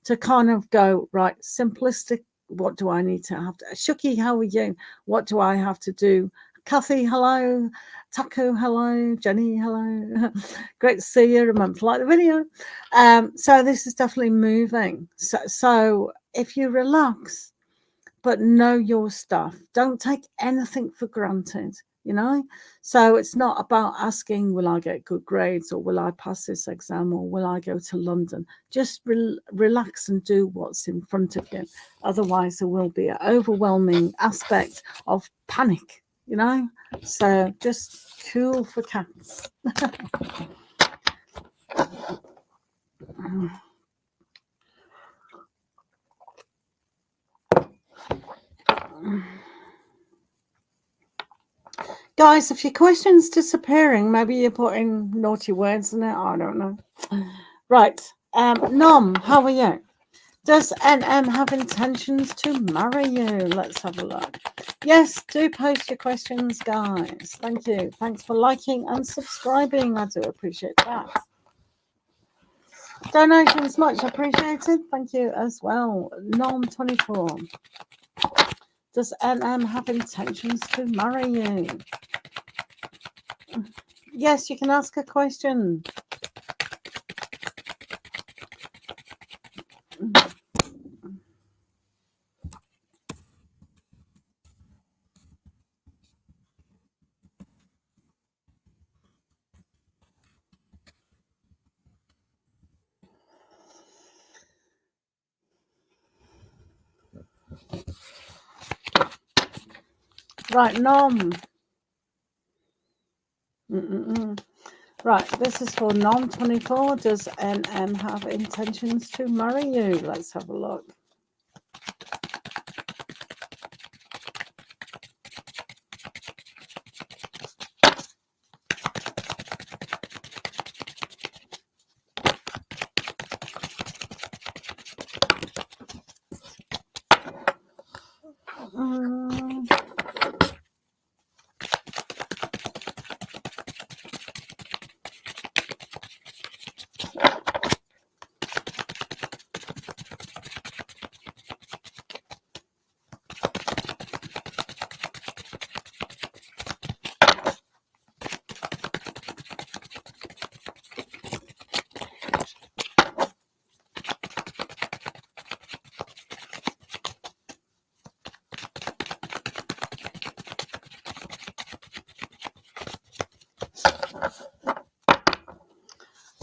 to kind of go, right, simplistic. What do I need to have to? Shuki, how are you? What do I have to do? Kathy, hello. Taco, hello. Jenny, hello. Great to see you. Remember to like the video. So this is definitely moving. So if you relax, but know your stuff, don't take anything for granted, you know? So it's not about asking, will I get good grades, or will I pass this exam, or will I go to London? Just relax and do what's in front of you. Otherwise, there will be an overwhelming aspect of panic, you know? So just cool for cats. Guys, if your question's disappearing, maybe you're putting naughty words in it. I don't know. Right. Nom, how are you? Does NM have intentions to marry you? Let's have a look. Yes, do post your questions, guys. Thank you. Thanks for liking and subscribing. I do appreciate that. Donations much appreciated. Thank you as well. Nom24. Does NM have intentions to marry you? Yes, you can ask a question. Right, Nom. Right, this is for Nom24. Does NM have intentions to marry you? Let's have a look.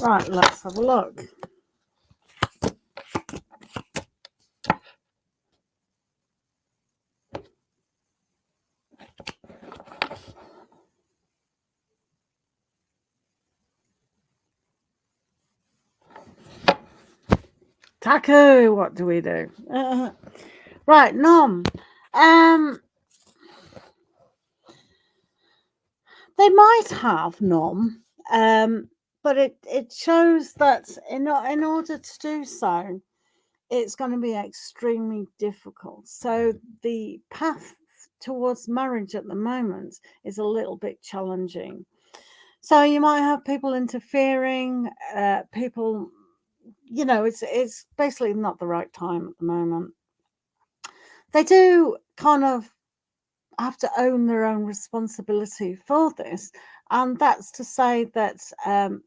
Right, let's have a look. Taku, what do we do? Right, Nom. They might have Nom, but it shows that in order to do so, it's going to be extremely difficult. So the path towards marriage at the moment is a little bit challenging. So you might have people interfering, people, you know, it's basically not the right time at the moment. They do kind of have to own their own responsibility for this, and that's to say that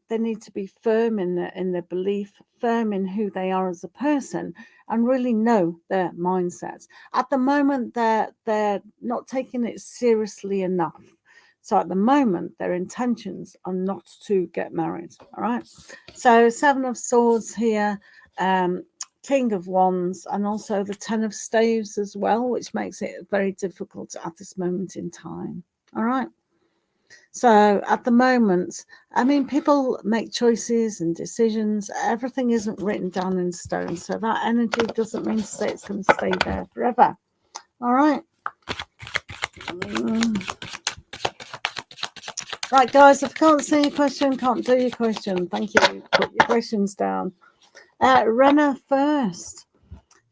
they need to be firm in their belief, firm in who they are as a person, and really know their mindsets. At the moment, they're not taking it seriously enough. So at the moment, their intentions are not to get married. All right. So Seven of Swords here. King of Wands, and also the Ten of Staves as well, which makes it very difficult at this moment in time. All right. So at the moment, I mean, people make choices and decisions. Everything isn't written down in stone. So that energy doesn't mean to say it's going to stay there forever. All right. Right, guys, if I can't see your question, can't do your question. Thank you. Put your questions down. Renner first.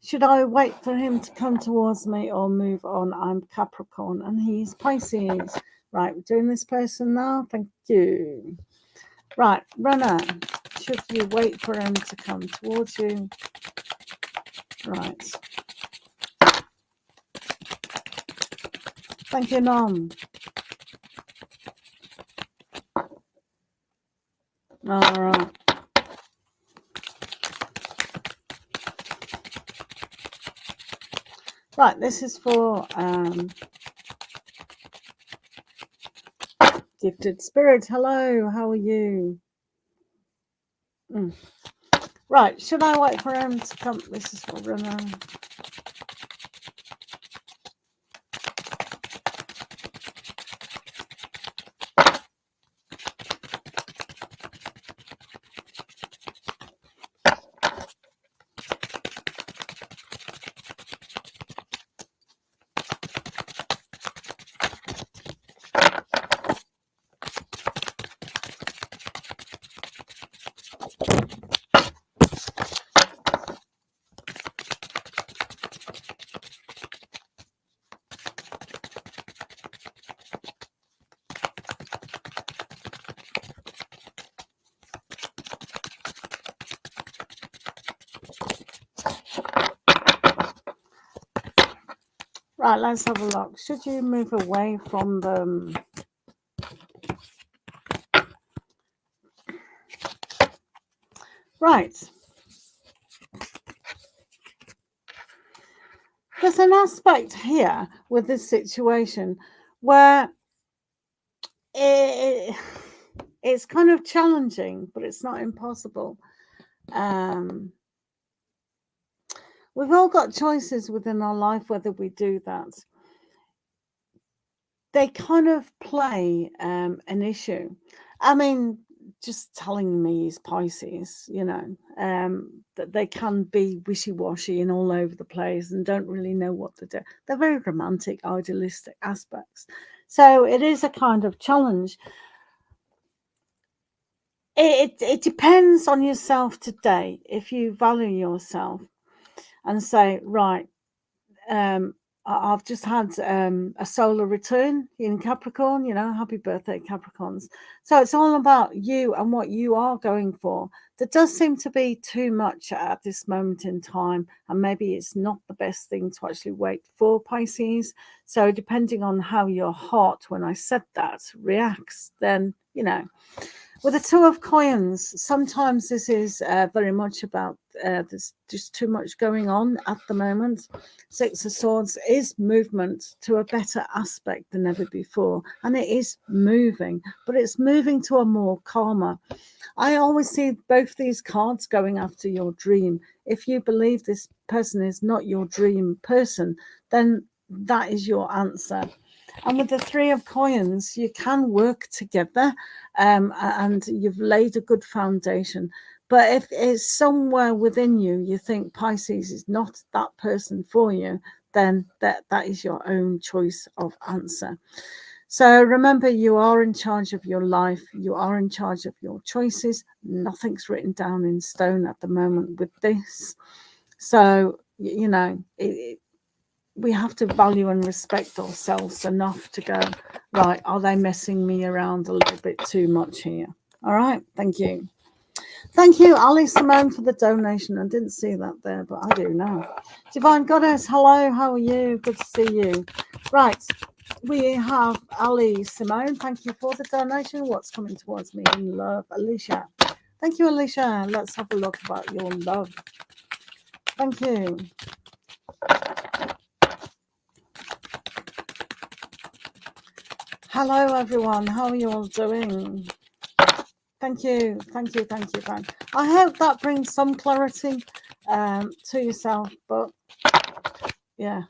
Should I wait for him to come towards me or move on? I'm Capricorn and he's Pisces. Right, we're doing this person now. Thank you. Right, Renner. Should you wait for him to come towards you? Right. Thank you, Nom. All right. Right, this is for Gifted Spirit. Hello, how are you? Right, should I wait for him to come? This is for Renner. Right, let's have a look. Should you move away from them? Right. There's an aspect here with this situation where it's kind of challenging, but it's not impossible. We've all got choices within our life whether we do that. They kind of play an issue. I mean, just telling me he's Pisces, you know, that they can be wishy-washy and all over the place and don't really know what to do. They're very romantic, idealistic aspects. So it is a kind of challenge. It depends on yourself today. If you value yourself and say, right, I've just had a solar return in Capricorn, you know, happy birthday, Capricorns. So it's all about you and what you are going for. There does seem to be too much at this moment in time, and maybe it's not the best thing to actually wait for Pisces. So depending on how your heart, when I said that, reacts, then, you know. With the Two of Coins, sometimes this is very much about there's just too much going on at the moment. Six of Swords is movement to a better aspect than ever before. And it is moving, but it's moving to a more calmer. I always see both these cards going after your dream. If you believe this person is not your dream person, then that is your answer. And with the Three of Coins, you can work together and you've laid a good foundation. But if it's somewhere within you, you think Pisces is not that person for you, then that is your own choice of answer. So remember, you are in charge of your life. You are in charge of your choices. Nothing's written down in stone at the moment with this. So, you know, we have to value and respect ourselves enough to go, right, are they messing me around a little bit too much here? All right, thank you. Thank you, Ali Simone, for the donation. I didn't see that there, but I do now. Divine Goddess, hello, how are you? Good to see you. Right, we have Ali Simone. Thank you for the donation. What's coming towards me in love? Alicia. Thank you, Alicia. Let's have a look about your love. Thank you. Hello, everyone. How are you all doing? Thank you. Thank you. Thank you. Thank you. I hope that brings some clarity to yourself. But yeah,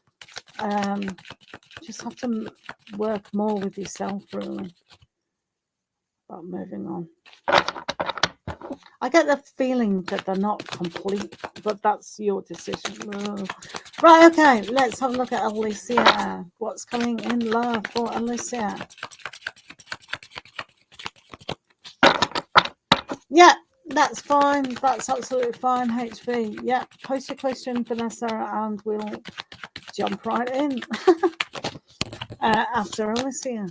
just have to work more with yourself, really. But moving on. I get the feeling that they're not complete, but that's your decision. Right, okay, let's have a look at Alicia. What's coming in love for Alicia? Yeah, that's fine. That's absolutely fine, HV. Yeah, post your question, Vanessa, and we'll jump right in after Alicia.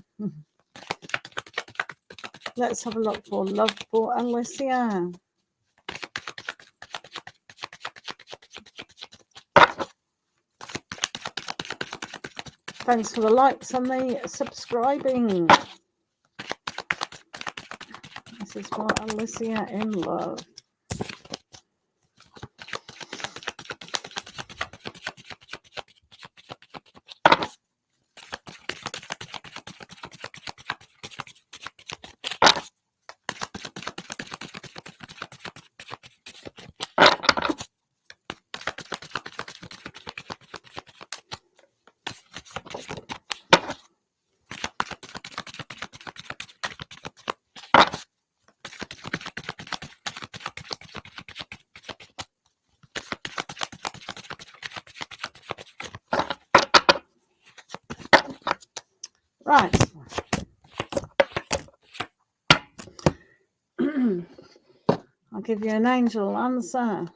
Let's have a look for love for Alicia. Thanks for the likes and the subscribing. This is for Alicia in love. Right. I'll give you an angel answer.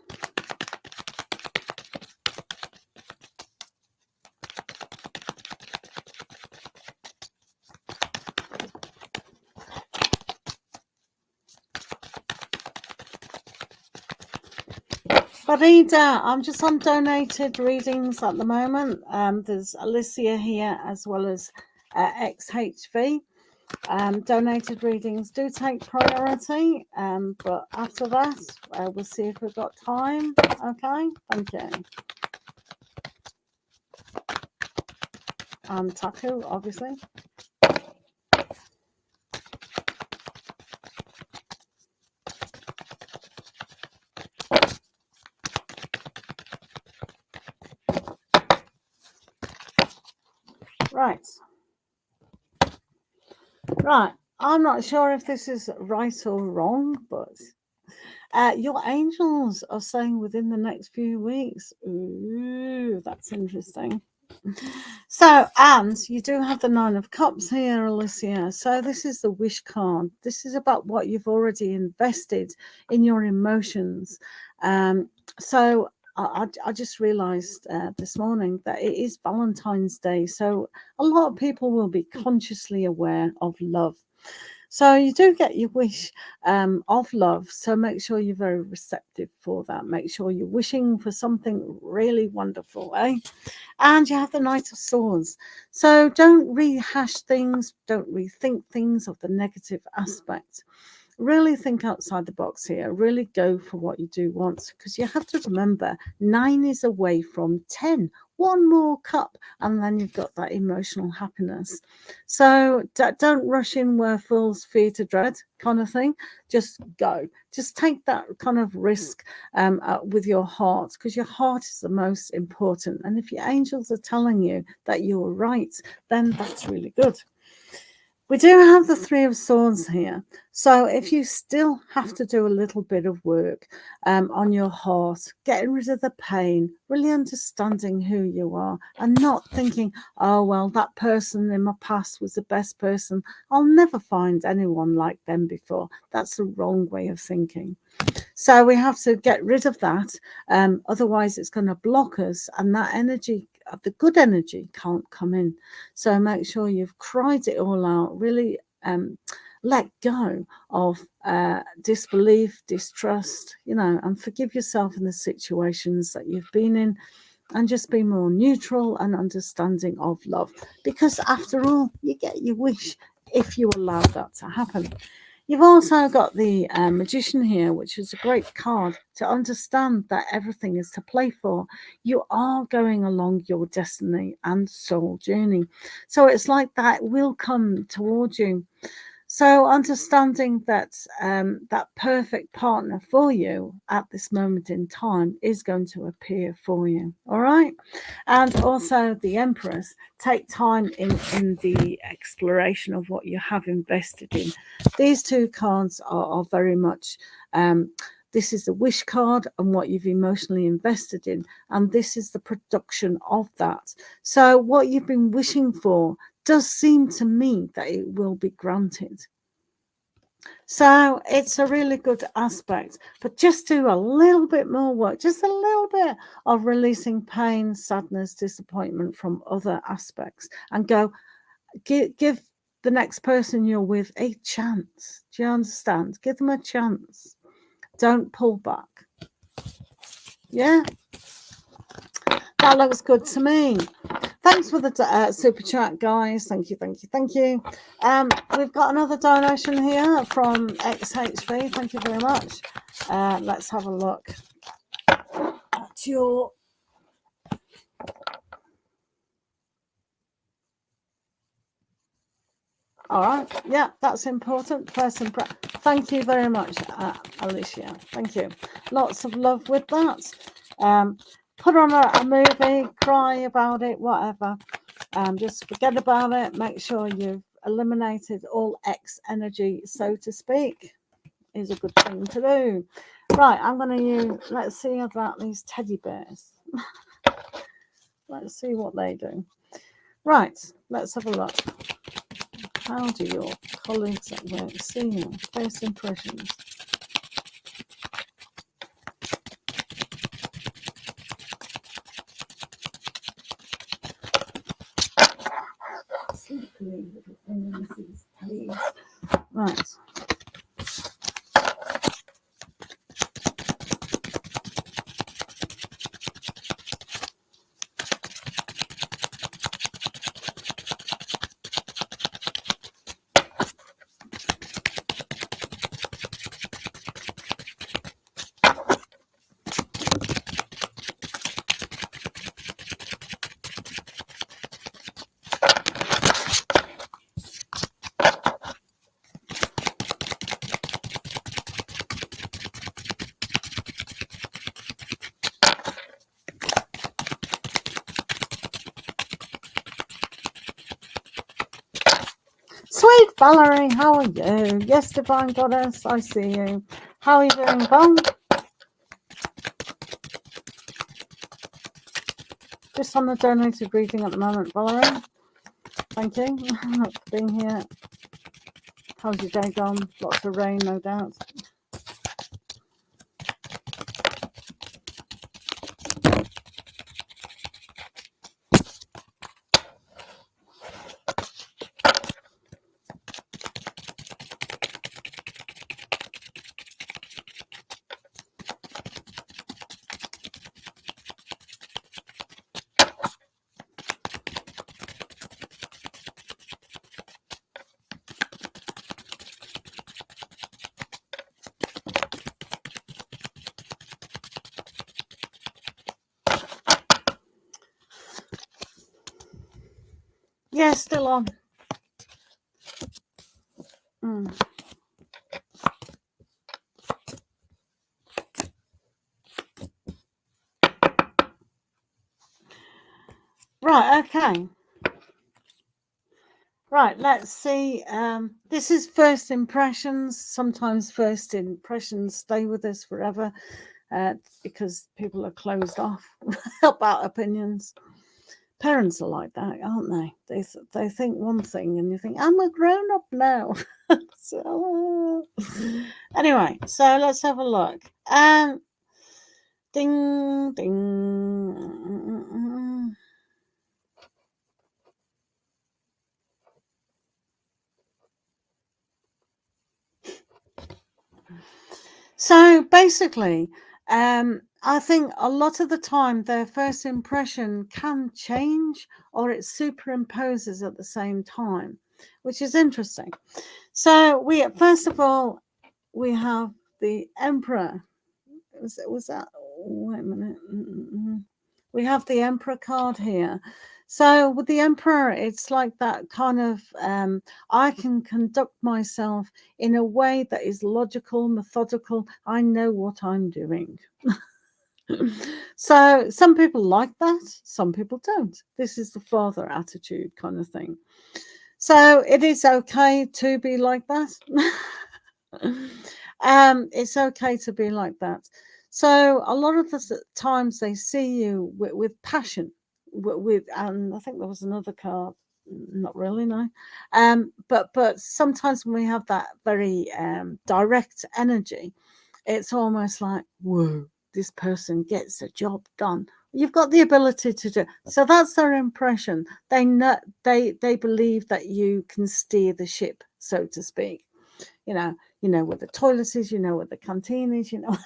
Farida, I'm just on donated readings at the moment. There's Alicia here as well as XHV. Donated readings do take priority, but after that, we'll see if we've got time. Okay, thank you. And Taku, obviously. Right. I'm not sure if this is right or wrong, but your angels are saying within the next few weeks. Ooh, that's interesting. So, and you do have the Nine of Cups here, Alicia. So this is the wish card. This is about what you've already invested in your emotions. So I just realized this morning that it is Valentine's Day. So a lot of people will be consciously aware of love. So you do get your wish of love. So make sure you're very receptive for that. Make sure you're wishing for something really wonderful, eh? And you have the Knight of Swords. So don't rehash things, don't rethink things of the negative aspect. Really think outside the box here. Really go for what you do want, because you have to remember 9 is away from 10. One more cup, and then you've got that emotional happiness. So don't rush in where fools fear to dread, kind of thing. Just go. Just take that kind of risk with your heart, because your heart is the most important. And if your angels are telling you that you're right, then that's really good. We do have the Three of Swords here. So if you still have to do a little bit of work on your heart, getting rid of the pain, really understanding who you are, and not thinking, oh, well, that person in my past was the best person. I'll never find anyone like them before. That's the wrong way of thinking. So we have to get rid of that. Otherwise, it's going to block us, and that energy, the good energy, can't come in. So make sure you've cried it all out. Really let go of disbelief, distrust, and forgive yourself in the situations that you've been in, and just be more neutral and understanding of love. Because after all, you get your wish if you allow that to happen. You've also got the Magician here, which is a great card to understand that everything is to play for. You are going along your destiny and soul journey. So it's like that will come towards you. So understanding that that perfect partner for you at this moment in time is going to appear for you. All right. And also the Empress, take time in the exploration of what you have invested in. These two cards are very much this is the wish card and what you've emotionally invested in, and this is the production of that. So what you've been wishing for does seem to me that it will be granted. So it's a really good aspect, but just do a little bit more work, just a little bit of releasing pain, sadness, disappointment from other aspects, and go give the next person you're with a chance. Do you understand? Give them a chance. Don't pull back. Yeah, that looks good to me. Thanks for the super chat, guys. Thank you, thank you, thank you. We've got another donation here from XHV. Thank you very much. Let's have a look at your. All right. Yeah, that's important. First impression. Thank you very much, Alicia. Thank you. Lots of love with that. Put on a movie, cry about it, whatever. Just forget about it. Make sure you've eliminated all X energy, so to speak. Is a good thing to do. Right, I'm going to use. Let's see about these teddy bears. Let's see what they do. Right, let's have a look. How do your colleagues at work see you? First impressions. Right. Sweet Valerie, how are you? Yes, Divine Goddess, I see you. How are you doing, Bon? Just on the donated reading at the moment, Valerie. Thank you for being here. How's your day gone? Lots of rain, no doubt. Yeah, still on. Right, okay. Right, let's see. This is first impressions. Sometimes first impressions stay with us forever because people are closed off about opinions. Parents are like that, aren't they? They think one thing and you think, I'm a grown up now. So, anyway, so let's have a look. Ding, ding. So basically, I think a lot of the time their first impression can change or it superimposes at the same time, which is interesting. So first of all, we have the Emperor. Was that? Wait a minute. We have the Emperor card here. So with the Emperor, it's like that kind of I can conduct myself in a way that is logical, methodical. I know what I'm doing. So some people like that, some people don't. This is the father attitude kind of thing. So it is okay to be like that. It's okay to be like that. So a lot of the times they see you with passion, with and I think there was another card. Not really, no. But sometimes when we have that very direct energy, it's almost like, whoa, this person gets a job done. You've got the ability to do. So that's their impression. They know, they believe that you can steer the ship, so to speak. You know where the toilet is, you know where the canteen is, you know.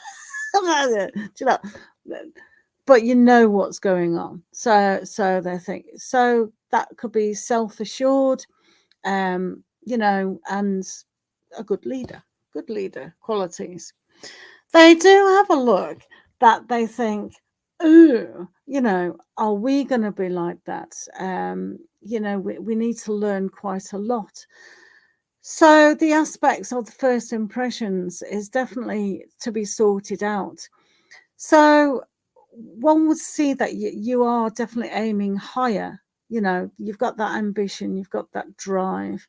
Do you know? But you know what's going on. So they think, so that could be self-assured, you know, and a good leader qualities. They do have a look that they think, ooh, you know, are we going to be like that? You know, we need to learn quite a lot. So the aspects of the first impressions is definitely to be sorted out. So one would see that you are definitely aiming higher. You know, you've got that ambition, you've got that drive.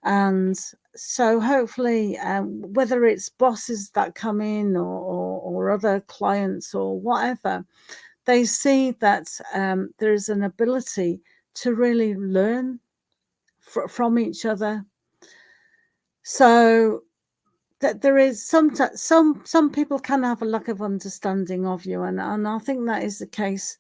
And so hopefully, whether it's bosses that come in or other clients or whatever, they see that there's an ability to really learn from each other. So that there is some people can have a lack of understanding of you, and I think that is the case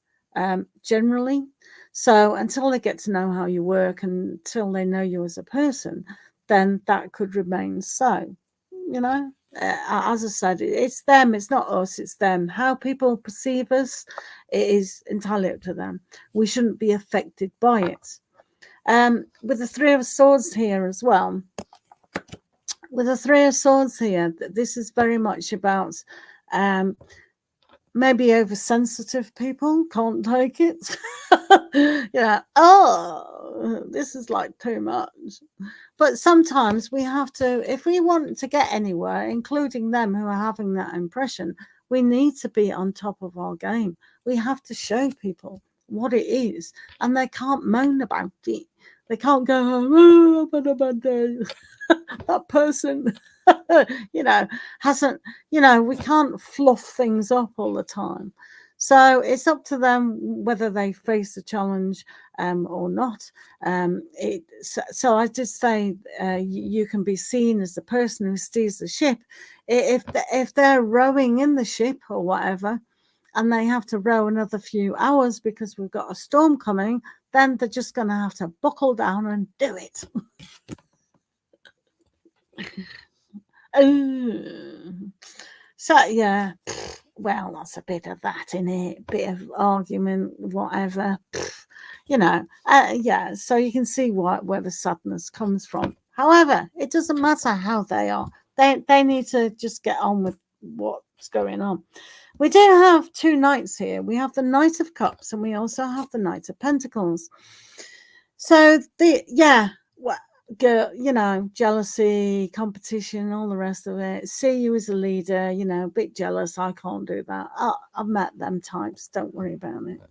generally. So until they get to know how you work, until they know you as a person, then that could remain so. You know, as I said, it's them, it's not us, it's them. How people perceive us, it is entirely up to them. We shouldn't be affected by it. With the Three of Swords here as well, with the Three of Swords here, this is very much about maybe oversensitive people can't take it. Yeah, oh, this is like too much. But sometimes we have to, if we want to get anywhere, including them who are having that impression, we need to be on top of our game. We have to show people what it is, and they can't moan about it. They can't go, oh, I've had a bad day. That person, you know, hasn't, you know, we can't fluff things up all the time. So it's up to them whether they face the challenge or not. So I did say you can be seen as the person who steers the ship. If they're rowing in the ship or whatever, and they have to row another few hours because we've got a storm coming, then they're just going to have to buckle down and do it. So yeah, well, that's a bit of that in it, bit of argument, whatever, you know. Yeah, so you can see where the sadness comes from. However, it doesn't matter how they are. They need to just get on with what's going on. We do have two knights here. We have the Knight of Cups and we also have the Knight of Pentacles. So girl, you know, jealousy, competition, all the rest of it. See you as a leader, you know, a bit jealous. I can't do that. I've met them types. Don't worry about it.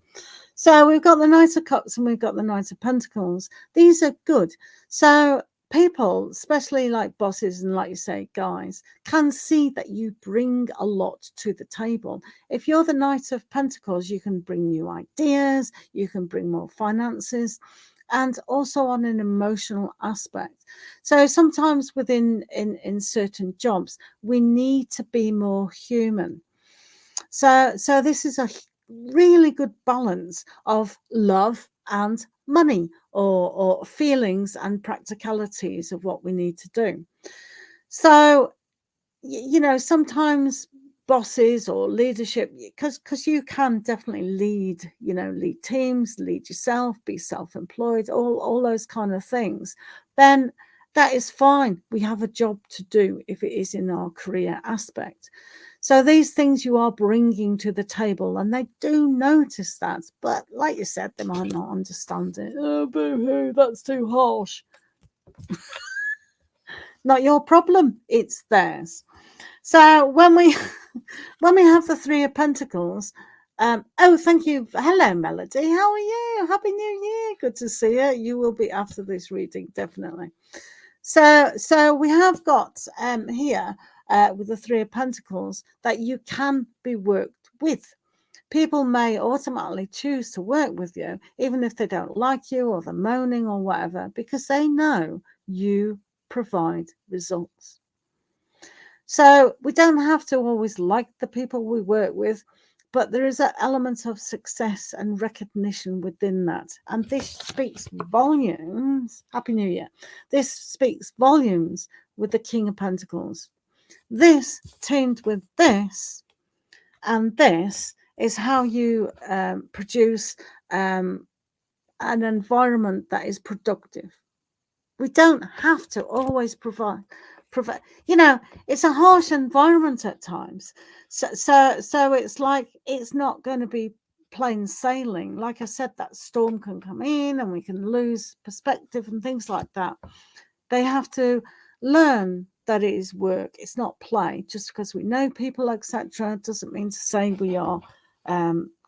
So we've got the Knight of Cups and we've got the Knight of Pentacles. These are good. So people, especially like bosses and like you say, guys, can see that you bring a lot to the table. If you're the Knight of Pentacles, you can bring new ideas, you can bring more finances, and also on an emotional aspect. So sometimes within in certain jobs, we need to be more human. So this is a really good balance of love and money, or feelings and practicalities of what we need to do. So you know, sometimes bosses or leadership, because you can definitely lead, you know, lead teams, lead yourself, be self-employed, all those kind of things, then that is fine. We have a job to do if it is in our career aspect. So these things you are bringing to the table, and they do notice that, but like you said, they might not understand it. Oh, boo-hoo, that's too harsh. Not your problem, it's theirs. So when we have the Three of Pentacles, oh, thank you. Hello, Melody. How are you? Happy New Year. Good to see you. You will be after this reading, definitely. So we have got here with the Three of Pentacles that you can be worked with. People may automatically choose to work with you, even if they don't like you or they're moaning or whatever, because they know you provide results. So we don't have to always like the people we work with, but there is an element of success and recognition within that. And this speaks volumes. Happy New Year. This speaks volumes with the King of Pentacles. This teamed with this and this is how you produce an environment that is productive. We don't have to always provide. You know, it's a harsh environment at times. So it's like it's not going to be plain sailing. Like I said, that storm can come in and we can lose perspective and things like that. They have to learn that it is work. It's not play. Just because we know people, etc., doesn't mean to say we are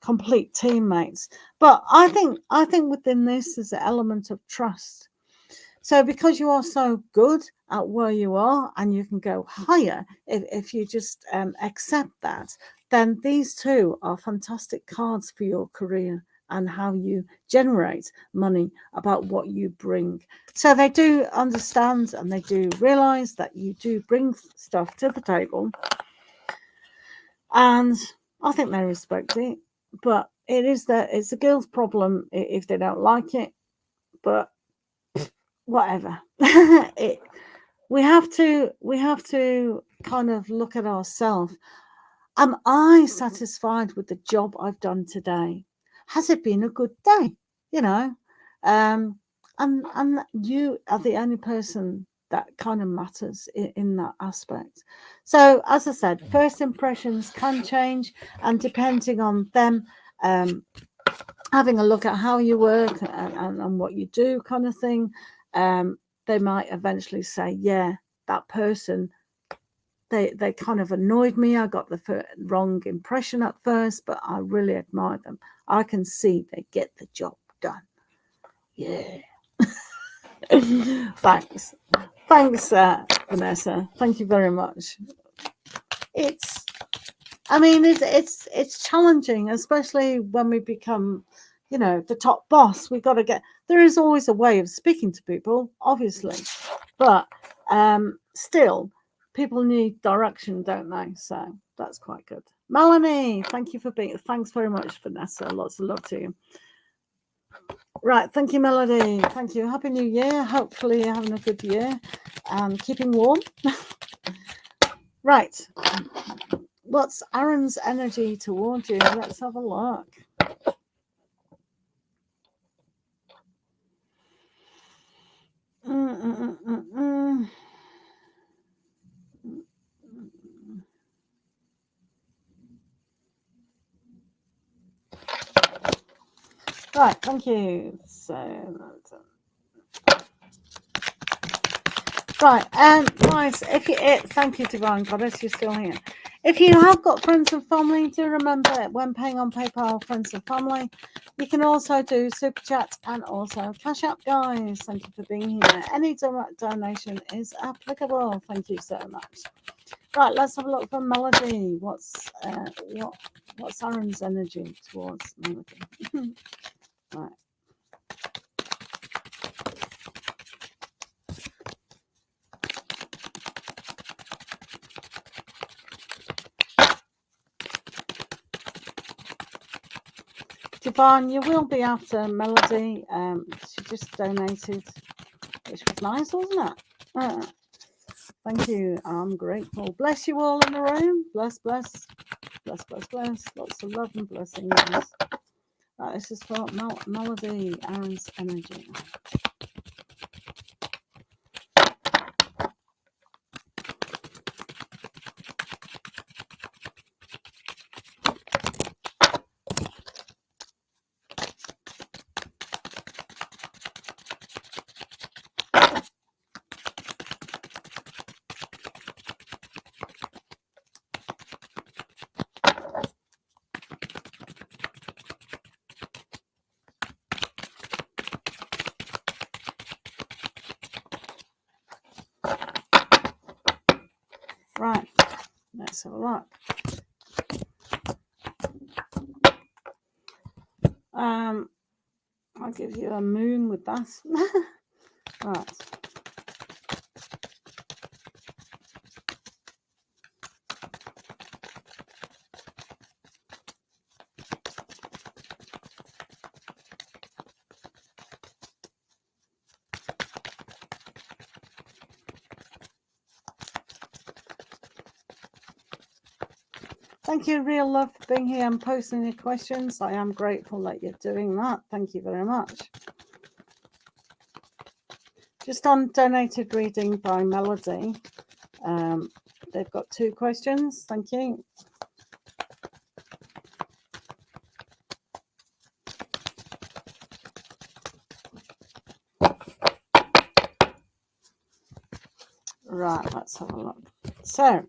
complete teammates. But I think within this is an element of trust. So because you are so good at where you are and you can go higher if you just accept that, then these two are fantastic cards for your career and how you generate money, about what you bring. So they do understand and they do realize that you do bring stuff to the table. And I think they respect it. But it's a girl's problem if they don't like it. But whatever. We have to kind of look at ourselves. Am I satisfied with the job I've done today? Has it been a good day? You know, and you are the only person that kind of matters in that aspect. So as I said, first impressions can change, and depending on them having a look at how you work and what you do, kind of thing, they might eventually say, yeah, that person, they kind of annoyed me. I got the wrong impression at first, but I really admire them. I can see they get the job done. Yeah. Thanks, Vanessa. Thank you very much. It's challenging, especially when we become, the top boss. We got to there is always a way of speaking to people, obviously, but still, people need direction, don't they? So that's quite good. Melanie, thank you for thanks very much, Vanessa. Lots of love to you. Right, thank you, Melody. Thank you. Happy New Year. Hopefully you're having a good year and keeping warm. Right. What's Aaron's energy towards you? Let's have a look. Right, thank you. So right, guys, thank you, Divine Goddess, you're still here. If you have got friends and family, do remember when paying on PayPal, friends and family, you can also do super chat and also cash app, guys. Thank you for being here. Any donation is applicable. Thank you so much. Right, let's have a look for Melody. What's Aaron's energy towards Melody? Right. Divine, you will be after Melody. She just donated, which was nice, wasn't it? Thank you. I'm grateful. Bless you all in the room. Bless. Lots of love and blessings. Right, this is for Melody, Aaron's energy. Right, let's have a look. I'll give you a moon with that. Right. Thank you, Real Love, for being here and posting your questions. I am grateful that you're doing that. Thank you very much. Just on donated reading by Melody, they've got 2 questions. Thank you. Right, let's have a look. So,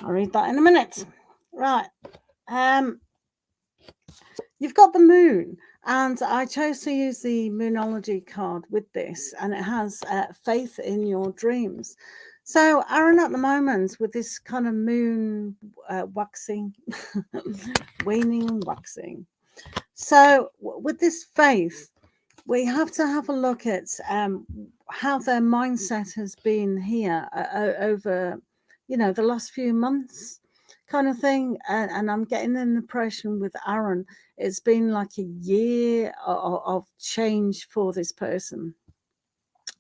I'll read that in a minute. Right. You've got the moon, and I chose to use the Moonology card with this, and it has faith in your dreams. So, Aaron, at the moment, with this kind of moon waxing, waning, waxing. So, with this faith, we have to have a look at how their mindset has been here over, the last few months, kind of thing. And I'm getting an impression with Aaron, it's been like a year of change for this person.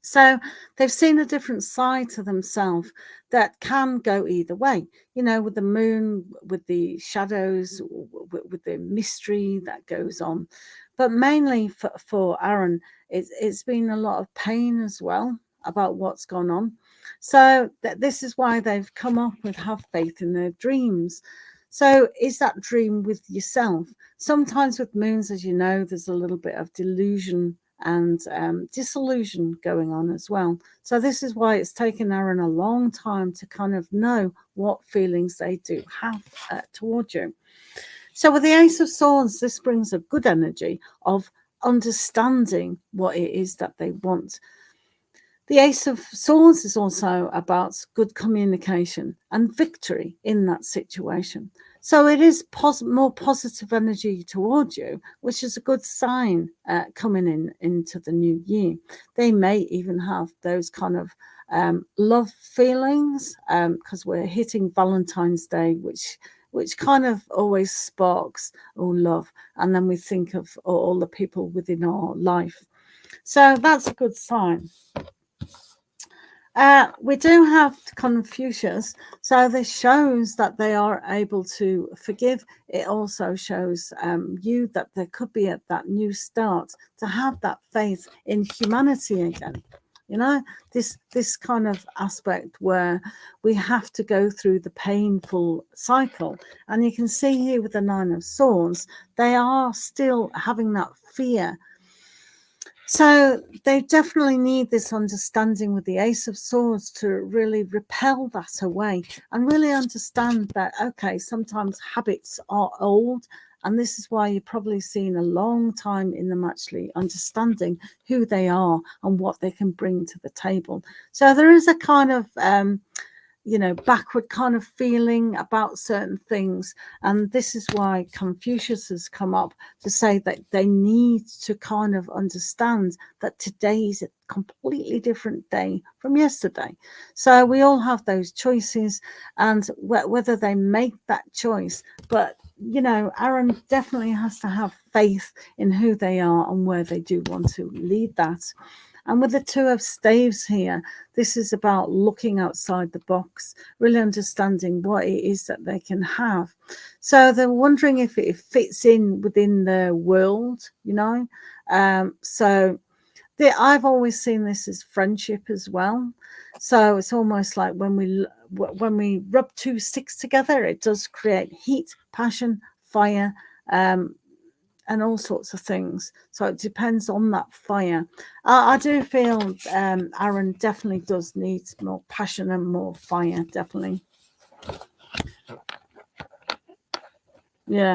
So they've seen a different side to themselves that can go either way, with the moon, with the shadows, with the mystery that goes on. But mainly for Aaron, it's been a lot of pain as well about what's gone on. So this is why they've come up with have faith in their dreams. So is that dream with yourself? Sometimes with moons, as you know, there's a little bit of delusion and disillusion going on as well. So this is why it's taken Aaron a long time to kind of know what feelings they do have towards you. So with the Ace of Swords, this brings a good energy of understanding what it is that they want. The Ace of Swords is also about good communication and victory in that situation. So it is more positive energy towards you, which is a good sign coming into the new year. They may even have those kind of love feelings because we're hitting Valentine's Day, which kind of always sparks love. And then we think of all the people within our life. So that's a good sign. We do have Confucius, so this shows that they are able to forgive. It also shows you that there could be at that new start to have that faith in humanity again. This kind of aspect where we have to go through the painful cycle. And you can see here with the Nine of Swords, they are still having that fear. So they definitely need this understanding with the Ace of Swords to really repel that away and really understand that, okay, sometimes habits are old. And this is why you're probably seeing a long time in them actually understanding who they are and what they can bring to the table. So there is a kind of backward kind of feeling about certain things. And this is why Confucius has come up to say that they need to kind of understand that today is a completely different day from yesterday. So we all have those choices, and whether they make that choice, but Aaron definitely has to have faith in who they are and where they do want to lead that. And with the Two of Staves here, this is about looking outside the box, really understanding what it is that they can have. So they're wondering if it fits in within their world, So I've always seen this as friendship as well. So it's almost like when we rub two sticks together, it does create heat, passion, fire, and all sorts of things. So it depends on that fire. I do feel Aaron definitely does need more passion and more fire, definitely. Yeah.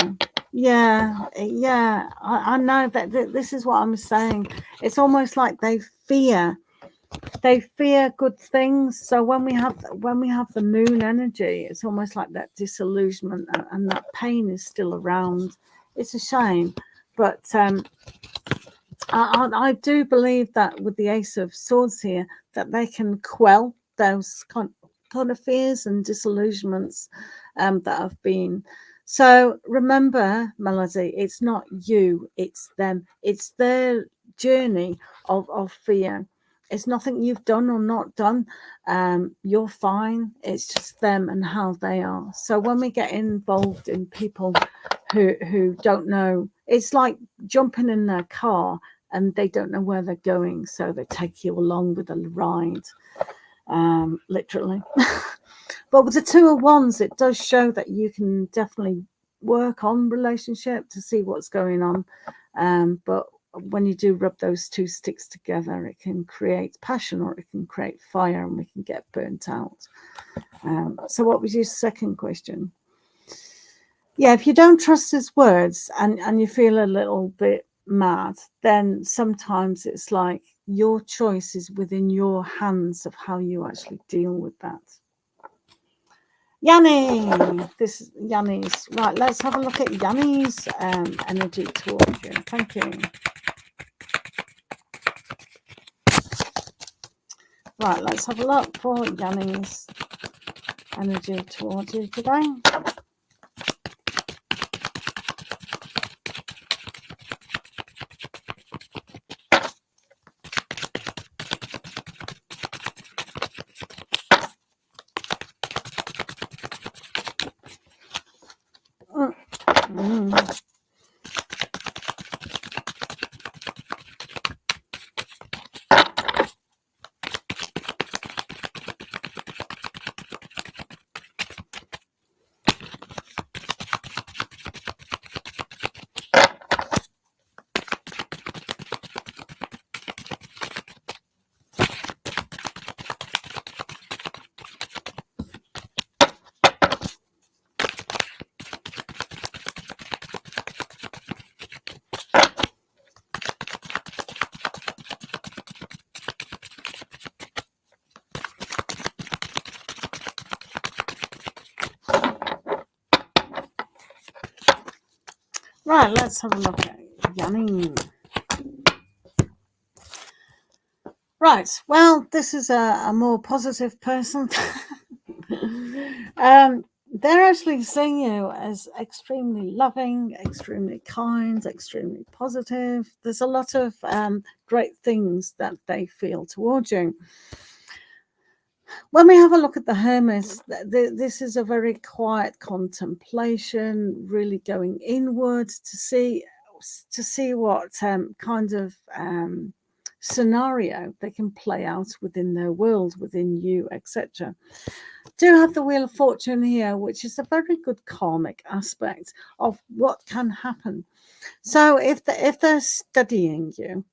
I know that this is what I'm saying. It's almost like they fear good things. So when we have the moon energy, it's almost like that disillusionment and that pain is still around. it's a shame. But I do believe that with the Ace of Swords here, that they can quell those kind of fears and disillusionments that have been. So remember, Melody, it's not you, it's them. It's their journey of fear. It's nothing you've done or not done. You're fine. It's just them and how they are. So when we get involved in people who don't know, it's like jumping in their car and they don't know where they're going, so they take you along with a ride, literally. But with the Two of Wands, it does show that you can definitely work on relationship to see what's going on. But when you do rub those two sticks together, it can create passion or it can create fire, and we can get burnt out. So what was your second question? Yeah, if you don't trust his words and you feel a little bit mad, then sometimes it's like your choice is within your hands of how you actually deal with that. Yanni, this is Yanni's. Right, let's have a look at Yanni's energy towards you. Thank you. Right, let's have a look for Yanni's energy towards you today. Mm. Right, let's have a look at Yanni. Right, well, this is a more positive person. They're actually seeing you as extremely loving, extremely kind, extremely positive. There's a lot of great things that they feel towards you. When we have a look at the Hermes, this is a very quiet contemplation, really going inwards to see what kind of scenario they can play out within their world, within you, etc. Do have the Wheel of Fortune here, which is a very good karmic aspect of what can happen. So if they're studying you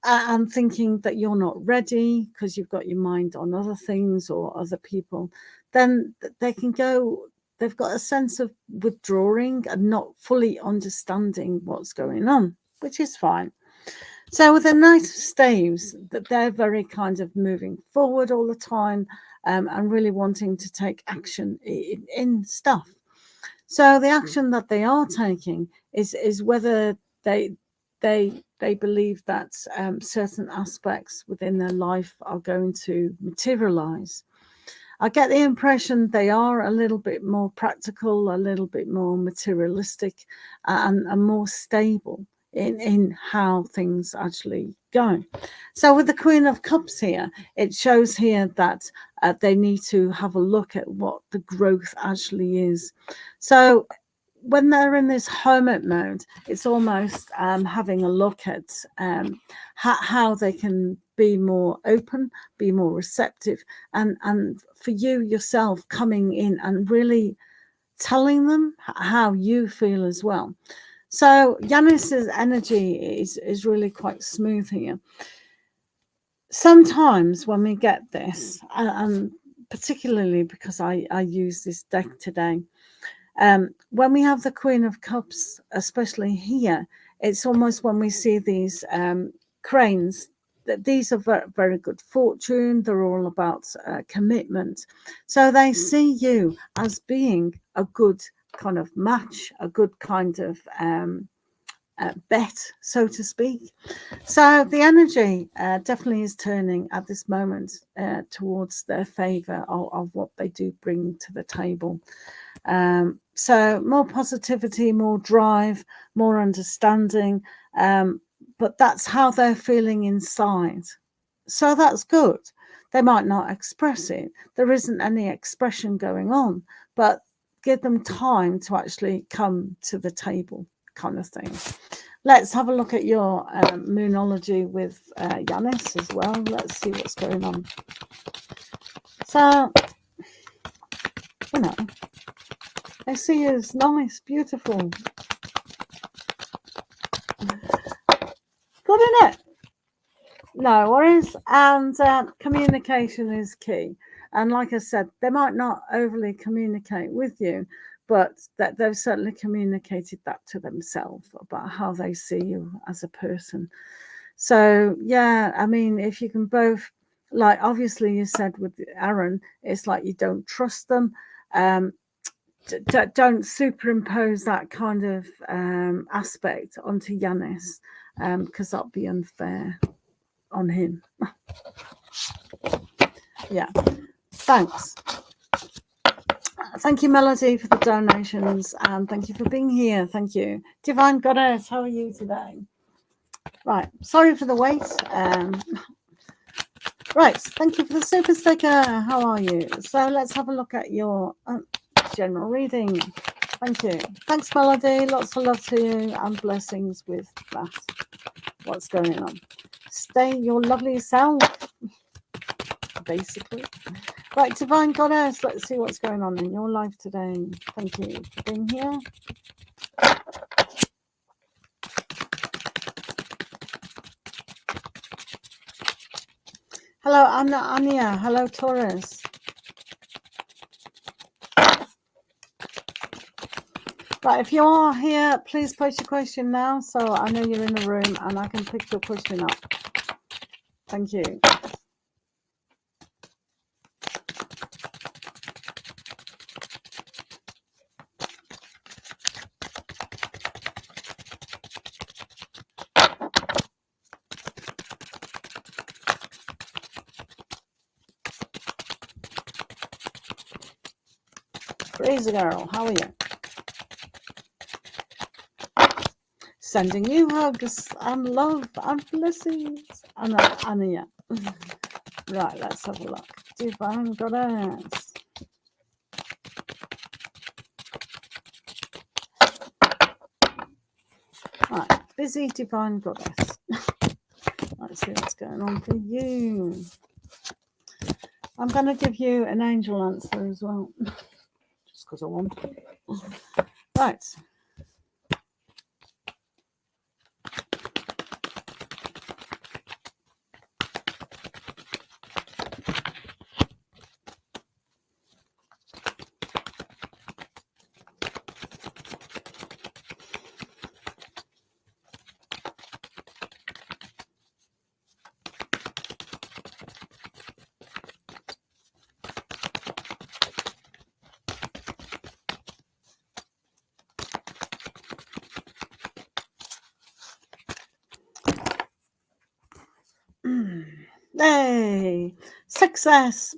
and thinking that you're not ready because you've got your mind on other things or other people, then they can go. They've got a sense of withdrawing and not fully understanding what's going on, which is fine. So with the Knight of Staves, that they're very kind of moving forward all the time and really wanting to take action in stuff. So the action that they are taking is whether they believe that certain aspects within their life are going to materialize. I get the impression they are a little bit more practical, a little bit more materialistic, and more stable in how things actually go. So with the Queen of Cups here, it shows here that they need to have a look at what the growth actually is. So when they're in this hermit mode, it's almost having a look at how they can be more open, be more receptive, and for you yourself coming in and really telling them how you feel as well. So Yanis's energy is really quite smooth here. Sometimes when we get this, and particularly because I use this deck today, when we have the Queen of Cups, especially here, it's almost when we see these cranes, that these are very, very good fortune. They're all about commitment. So they see you as being a good kind of match, a good kind of bet, so to speak. So the energy definitely is turning at this moment towards their favor of what they do bring to the table. So more positivity, more drive, more understanding, but that's how they're feeling inside. So that's good. They might not express it. There isn't any expression going on, but give them time to actually come to the table, kind of thing. Let's have a look at your moonology with Yanis as well. Let's see what's going on. So, you know, I see you as nice, beautiful. Good, isn't it? No worries. And communication is key. And like I said, they might not overly communicate with you, but that they've certainly communicated that to themselves about how they see you as a person. So, yeah, I mean, if you can both, like obviously you said with Aaron, it's like you don't trust them. Don't superimpose that kind of aspect onto Yanis, because that'll be unfair on him. Yeah, thanks. Thank you, Melody, for the donations, and thank you for being here. Thank you. Divine Goddess, how are you today? Right, sorry for the wait. Right, thank you for the super sticker. How are you? So let's have a look at your general reading. Thank you. Thanks, Melody. Lots of love to you and blessings with that. What's going on? Stay your lovely self, basically. Right, Divine Goddess, let's see what's going on in your life today. Thank you for being here. Hello, Anya. Hello, Taurus. Right, if you are here, please post your question now so I know you're in the room and I can pick your question up. Thank you. Crazy girl, how are you? Sending you hugs and love and blessings. Anya. Right, let's have a look. Divine Goddess. Right, busy Divine Goddess. Let's see what's going on for you. I'm going to give you an angel answer as well, just because I want to. Right. Hey, success.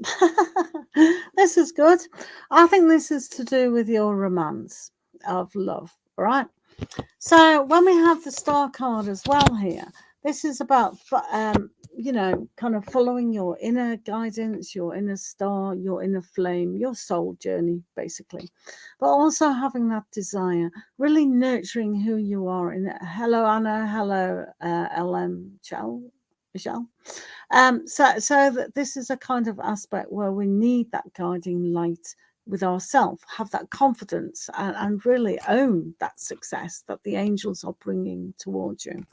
This is good. I think this is to do with your romance of love, right? So when we have the star card as well here, this is about, you know, kind of following your inner guidance, your inner star, your inner flame, your soul journey, basically. But also having that desire, really nurturing who you are. Hello, Anna. Hello, LM Michelle. So that this is a kind of aspect where we need that guiding light with ourselves, have that confidence and really own that success that the angels are bringing towards you.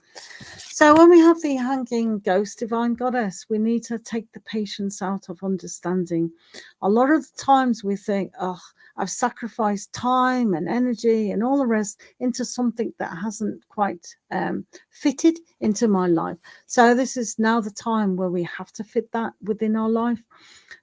So when we have the hanging ghost, Divine Goddess, we need to take the patience out of understanding. A lot of the times we think, oh, I've sacrificed time and energy and all the rest into something that hasn't quite fitted into my life. So this is now the time where we have to fit that within our life.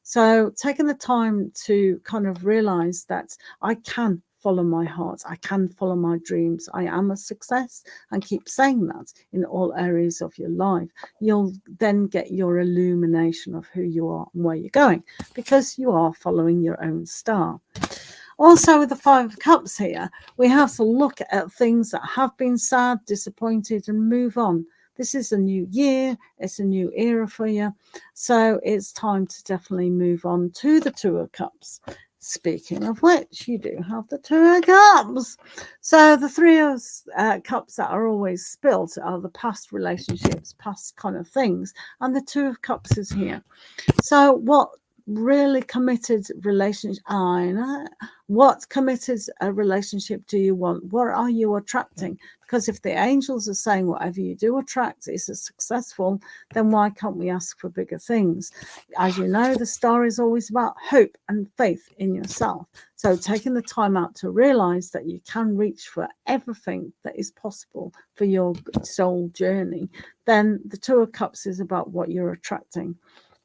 So taking the time to kind of realize that I can follow my heart. I can follow my dreams. I am a success. And keep saying that in all areas of your life. You'll then get your illumination of who you are and where you're going, because you are following your own star. Also, with the Five of Cups here, we have to look at things that have been sad, disappointed, and move on. This is a new year. It's a new era for you. So it's time to definitely move on to the Two of Cups. Speaking of which, you do have the Two of Cups. So the Three of Cups that are always spilt are the past relationships, past kind of things. And the Two of Cups is here. So what really committed relationship, what committed a relationship do you want? What are you attracting? Because if the angels are saying whatever you do attract is successful, then why can't we ask for bigger things? As you know, the star is always about hope and faith in yourself. So taking the time out to realize that you can reach for everything that is possible for your soul journey, then the Two of Cups is about what you're attracting.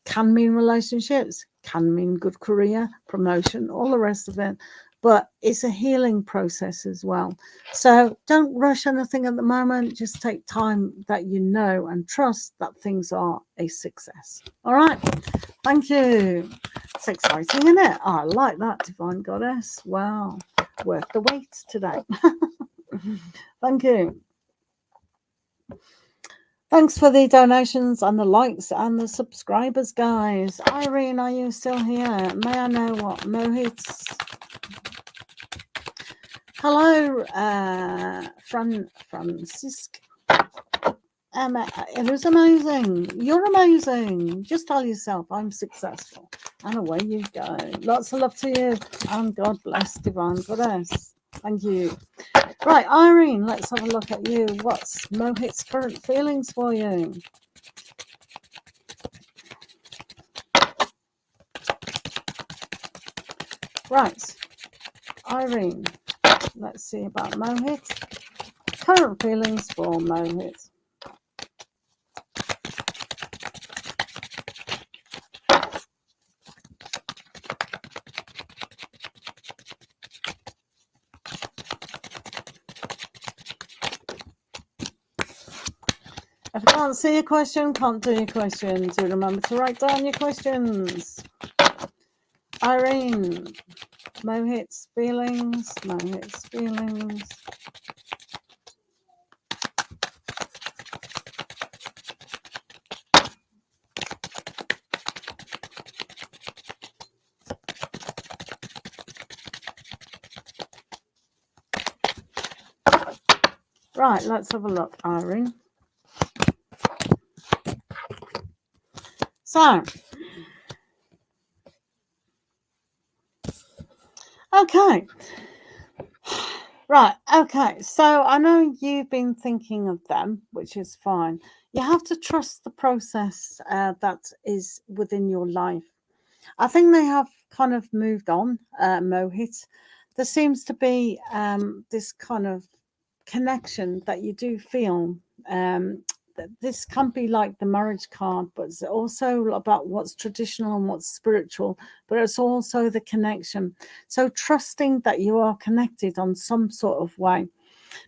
Can mean relationships, can mean good career, promotion, all the rest of it. But it's a healing process as well. So don't rush anything at the moment. Just take time that you know and trust that things are a success. All right. Thank you. It's exciting, isn't it? Oh, I like that, Divine Goddess. Wow. Worth the wait today. Thank you. Thanks for the donations and the likes and the subscribers, guys. Irene, are you still here? May I know what Mohit's... Hello, Francisc. It was amazing. You're amazing. Just tell yourself I'm successful. And away you go. Lots of love to you. And God bless Divine Goddess. Thank you. Right, Irene, let's have a look at you. What's Mohit's current feelings for you? Right, Irene, let's see about Mohit. Current feelings for Mohit. If you can't see your question, can't do your question, do remember to write down your questions. Irene, Mohit's feelings, Mohit's feelings. Right, let's have a look, Irene. So, okay. Right, okay. So I know you've been thinking of them, which is fine. You have to trust the process that is within your life. I think they have kind of moved on, Mohit. There seems to be this kind of connection that you do feel. This can be like the marriage card, but it's also about what's traditional and what's spiritual, but it's also the connection. So trusting that you are connected on some sort of way.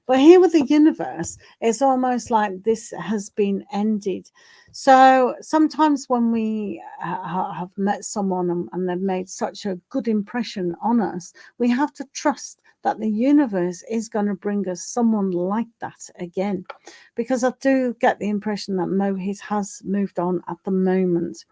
But here with the universe, it's almost like this has been ended. So sometimes when we have met someone and they've made such a good impression on us, we have to trust that the universe is going to bring us someone like that again. Because I do get the impression that Mohit has moved on at the moment.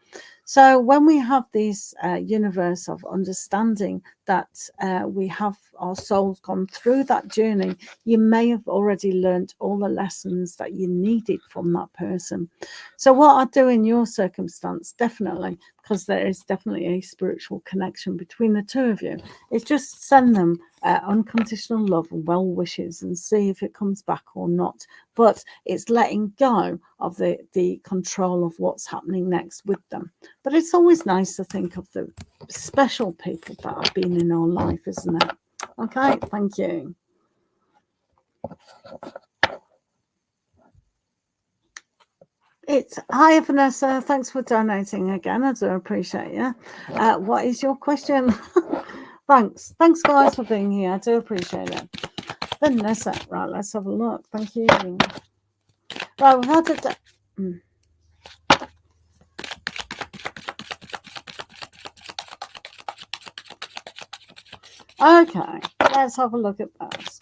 So when we have this universe of understanding that we have our souls gone through that journey, you may have already learned all the lessons that you needed from that person. So what I do in your circumstance, definitely, because there is definitely a spiritual connection between the two of you, is just send them unconditional love and well wishes and see if it comes back or not. But it's letting go of the control of what's happening next with them. But it's always nice to think of the special people that have been in our life, isn't it? Okay, thank you. Hi, Vanessa. Thanks for donating again. I do appreciate you. What is your question? Thanks guys for being here. I do appreciate it. Vanessa, right, let's have a look. Thank you. Right, we've had it. Okay, let's have a look at that.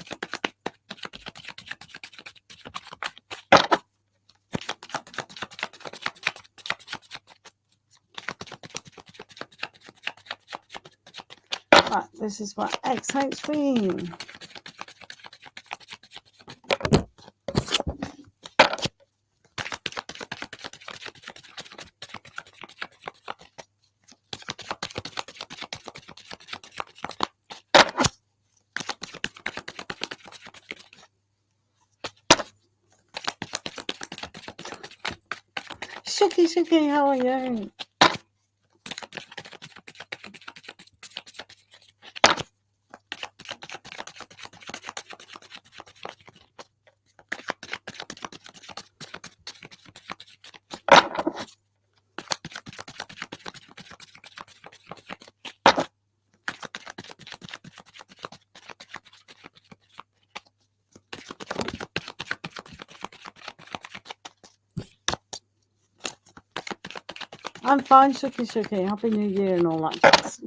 Right, this is what XHV. Shuki, how are you? I'm fine, Shuki. Happy New Year and all that jazz.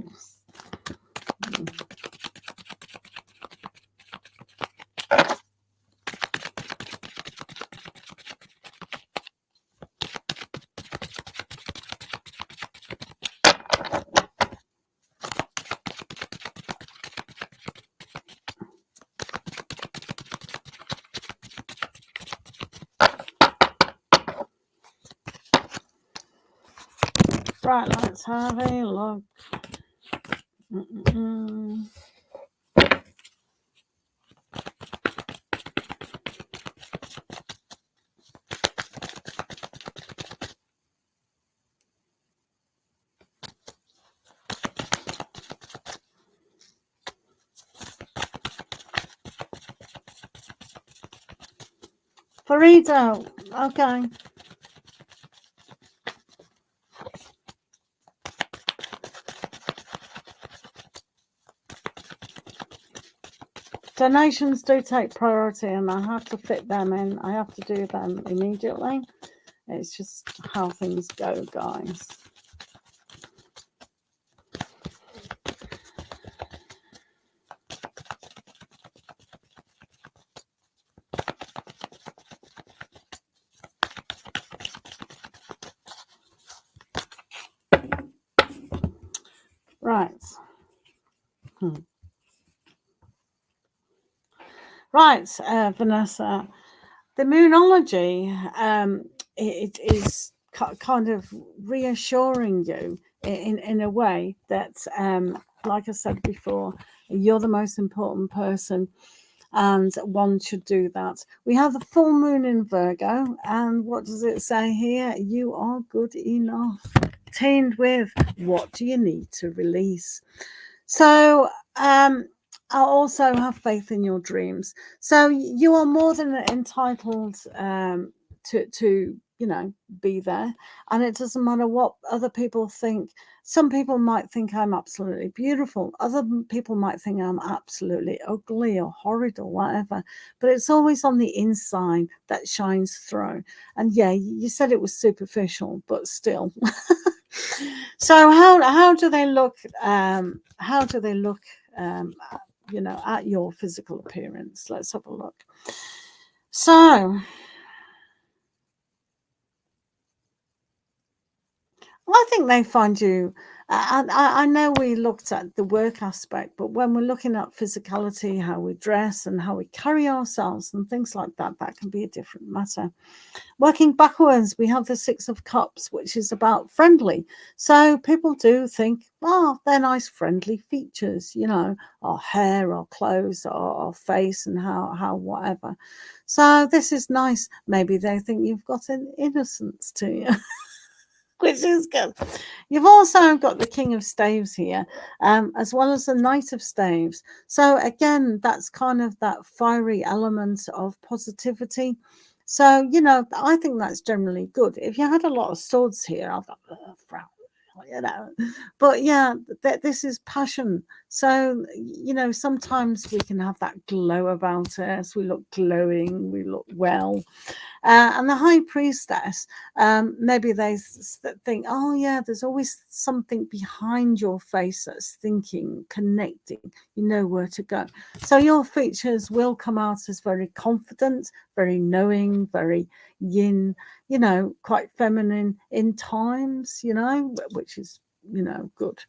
Right, let's have a look. Farida, okay. Donations do take priority and I have to fit them in. I have to do them immediately. It's just how things go, guys. Right. Right, Vanessa. The Moonology, it is kind of reassuring you in a way that, like I said before, you're the most important person and one should do that. We have the full moon in Virgo, and what does it say here? You are good enough. Tamed with what do you need to release? So, I also have faith in your dreams. So you are more than entitled to be there, and it doesn't matter what other people think. Some people might think I'm absolutely beautiful. Other people might think I'm absolutely ugly or horrid or whatever. But it's always on the inside that shines through. And yeah, you said it was superficial, but still. So how do they look? How do they look? At your physical appearance. Let's have a look. So I think they find you. I know we looked at the work aspect, but when we're looking at physicality, how we dress and how we carry ourselves and things like that, that can be a different matter. Working backwards, we have the Six of Cups, which is about friendly. So people do think, oh, they're nice, friendly features, or hair or clothes or face and how whatever. So this is nice. Maybe they think you've got an innocence to you. Which is good. You've also got the King of Staves here, as well as the Knight of Staves. So again, that's kind of that fiery element of positivity. So, I think that's generally good. If you had a lot of swords here, I've got you know. But yeah, this is passion. So, you know, sometimes we can have that glow about us. We look glowing, we look well. And the high priestess, maybe they think, oh yeah, there's always something behind your face that's thinking, connecting, you know where to go. So your features will come out as very confident, very knowing, very yin, you know, quite feminine in times, you know, which is, you know, good.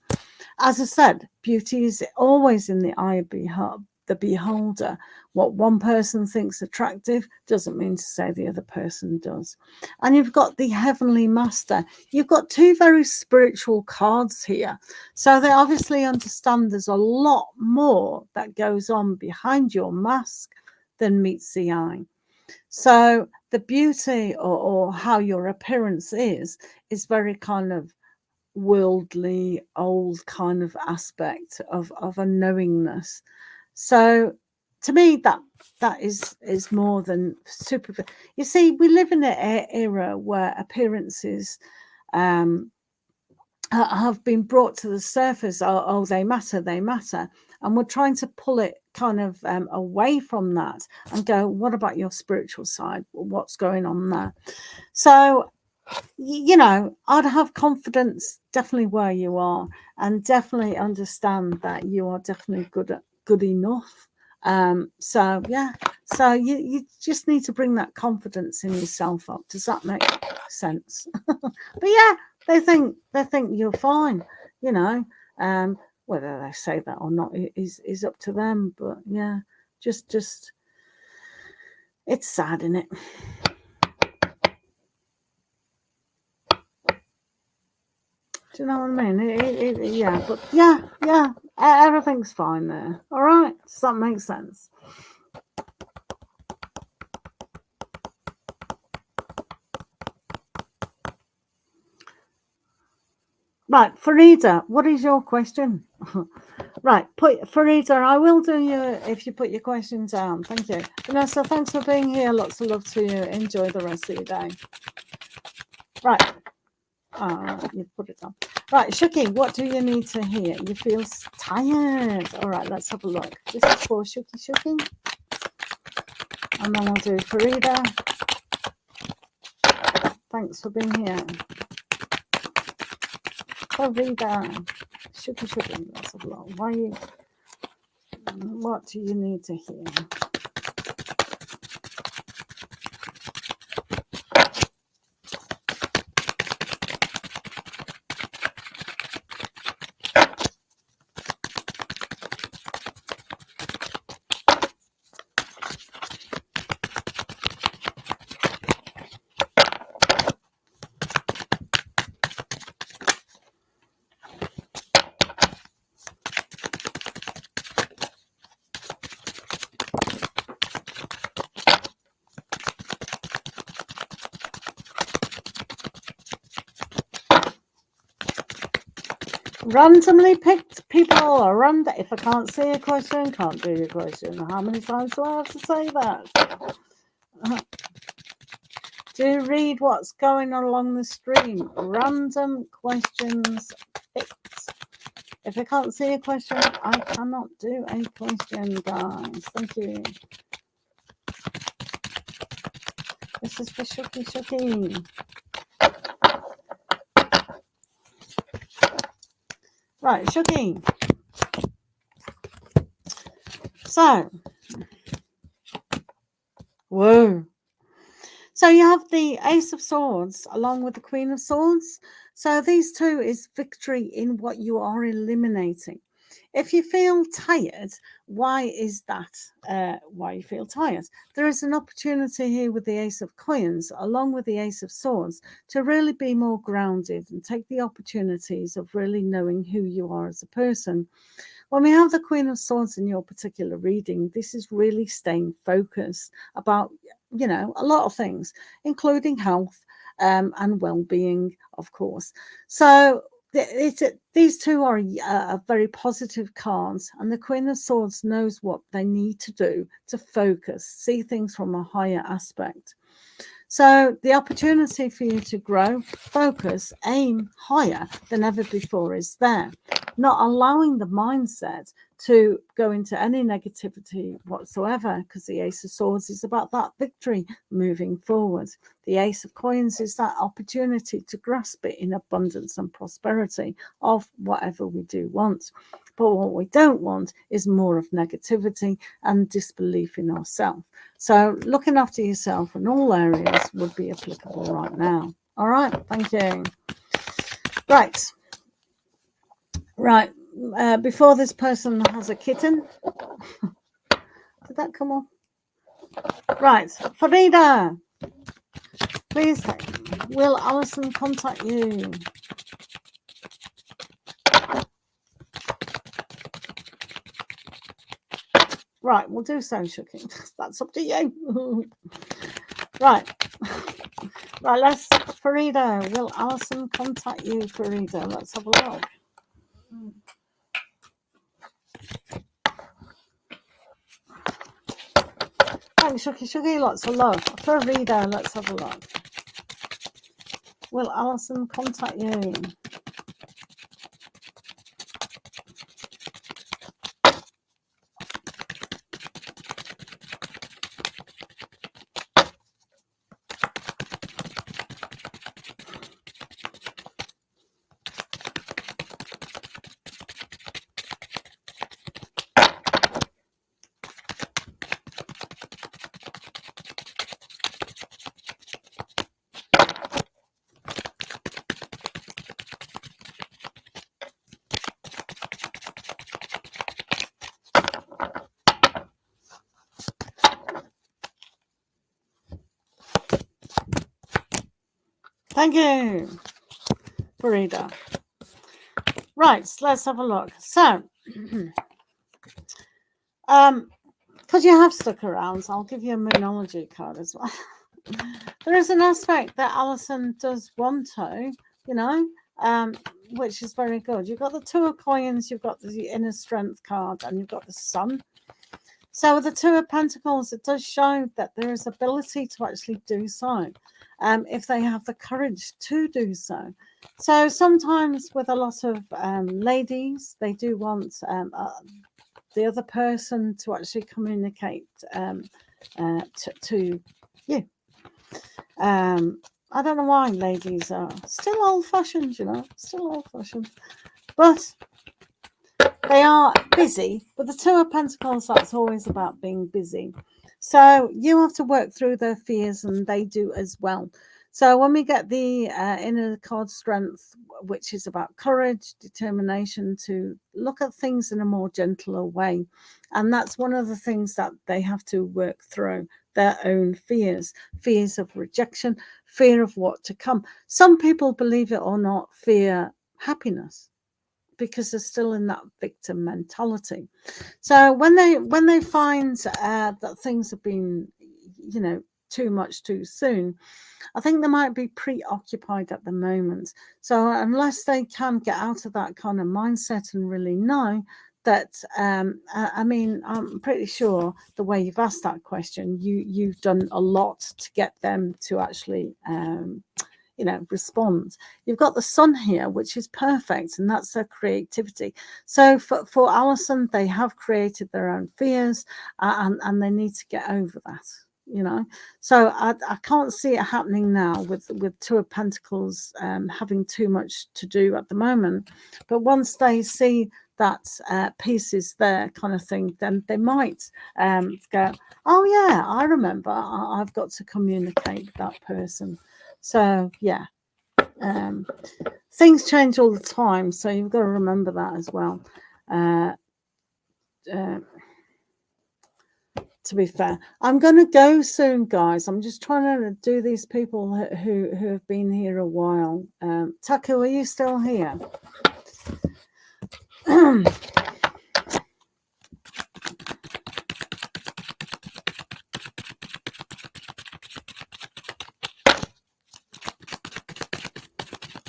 As I said, beauty is always in the eye of the beholder. What one person thinks attractive doesn't mean to say the other person does. And you've got the Heavenly Master. You've got two very spiritual cards here. So they obviously understand there's a lot more that goes on behind your mask than meets the eye. So the beauty or how your appearance is very kind of worldly, old kind of aspect of a knowingness. So to me, that is more than super. You see, we live in an era where appearances have been brought to the surface. Oh, they matter, and we're trying to pull it kind of away from that and go, what about your spiritual side? What's going on there? So, you know, I'd have confidence definitely where you are, and definitely understand that you are definitely good enough. So yeah, so you just need to bring that confidence in yourself up. Does that make sense? But yeah, they think you're fine, you know. Whether they say that or not is up to them. But yeah, just it's sad, isn't it? Do you know what I mean? Yeah, but yeah, everything's fine there. All right, does that make sense? Right, Farida, what is your question? Right, Farida, I will do you if you put your question down. Thank you. Vanessa, thanks for being here. Lots of love to you. Enjoy the rest of your day. Right. You've put it on. Right, Shuki, what do you need to hear? You feel tired. All right, let's have a look. This is for Shuki. And then we'll do Farida. Thanks for being here. Farida. Shuki. Let's have a look. What do you need to hear? Randomly picked people or random. If I can't see a question, can't do your question. How many times do I have to say that? Do read what's going on along the stream. Random questions picked. If I can't see a question, I cannot do a question, guys. Thank you. This is for Shuki. Right, Shuki. So, whoa. So you have the Ace of Swords along with the Queen of Swords. So these two is victory in what you are eliminating. If you feel tired, why is that? Why you feel tired? There is an opportunity here with the Ace of Coins along with the Ace of Swords to really be more grounded and take the opportunities of really knowing who you are as a person. When we have the Queen of Swords in your particular reading, this is really staying focused about, you know, a lot of things, including health and well-being, of course. So these two are very positive cards, and the Queen of Swords knows what they need to do to focus, see things from a higher aspect. So the opportunity for you to grow, focus, aim higher than ever before is there. Not allowing the mindset to go into any negativity whatsoever, because the Ace of Swords is about that victory moving forward. The Ace of Coins is that opportunity to grasp it in abundance and prosperity of whatever we do want. But what we don't want is more of negativity and disbelief in ourselves. So looking after yourself in all areas would be applicable right now. All right, thank you. Right. Before this person has a kitten. Did that come off? Right, Farida, please, will Alison contact you? Right, we'll do so, Shuki. That's up to you. Right. Right, let's, Farida, will Alison contact you, Farida? Let's have a look. Thanks, Shuki, lots of love. Farida, let's have a look. Will Alison contact you? Thank you, Farida. Right, let's have a look. So, because you have stuck around, I'll give you a Moonology card as well. There is an aspect that Alison does want to, which is very good. You've got the Two of Coins, you've got the Inner Strength card, and you've got the Sun. So with the Two of Pentacles, it does show that there is ability to actually do so, if they have the courage to do so. So sometimes with a lot of ladies, they do want the other person to actually communicate to you. I don't know why ladies are still old-fashioned, still old-fashioned, but they are busy. But the Two of Pentacles, that's always about being busy. So you have to work through their fears, and they do as well. So when we get the inner card Strength, which is about courage, determination to look at things in a more gentler way. And that's one of the things that they have to work through, their own fears of rejection, fear of what to come. Some people, believe it or not, fear happiness because they're still in that victim mentality. So when they find that things have been, too much too soon, I think they might be preoccupied at the moment. So unless they can get out of that kind of mindset and really know that, I'm pretty sure the way you've asked that question, you've done a lot to get them to actually, respond. You've got the Sun here, which is perfect, and that's their creativity. So for Alison, they have created their own fears, and they need to get over that. So I can't see it happening now with Two of Pentacles having too much to do at the moment. But once they see that peace is there, kind of thing, then they might go, oh yeah, I remember, I've got to communicate with that person. So yeah, things change all the time, so you've got to remember that as well. To be fair, I'm going to go soon, guys. I'm just trying to do these people who have been here a while. Taku, are you still here?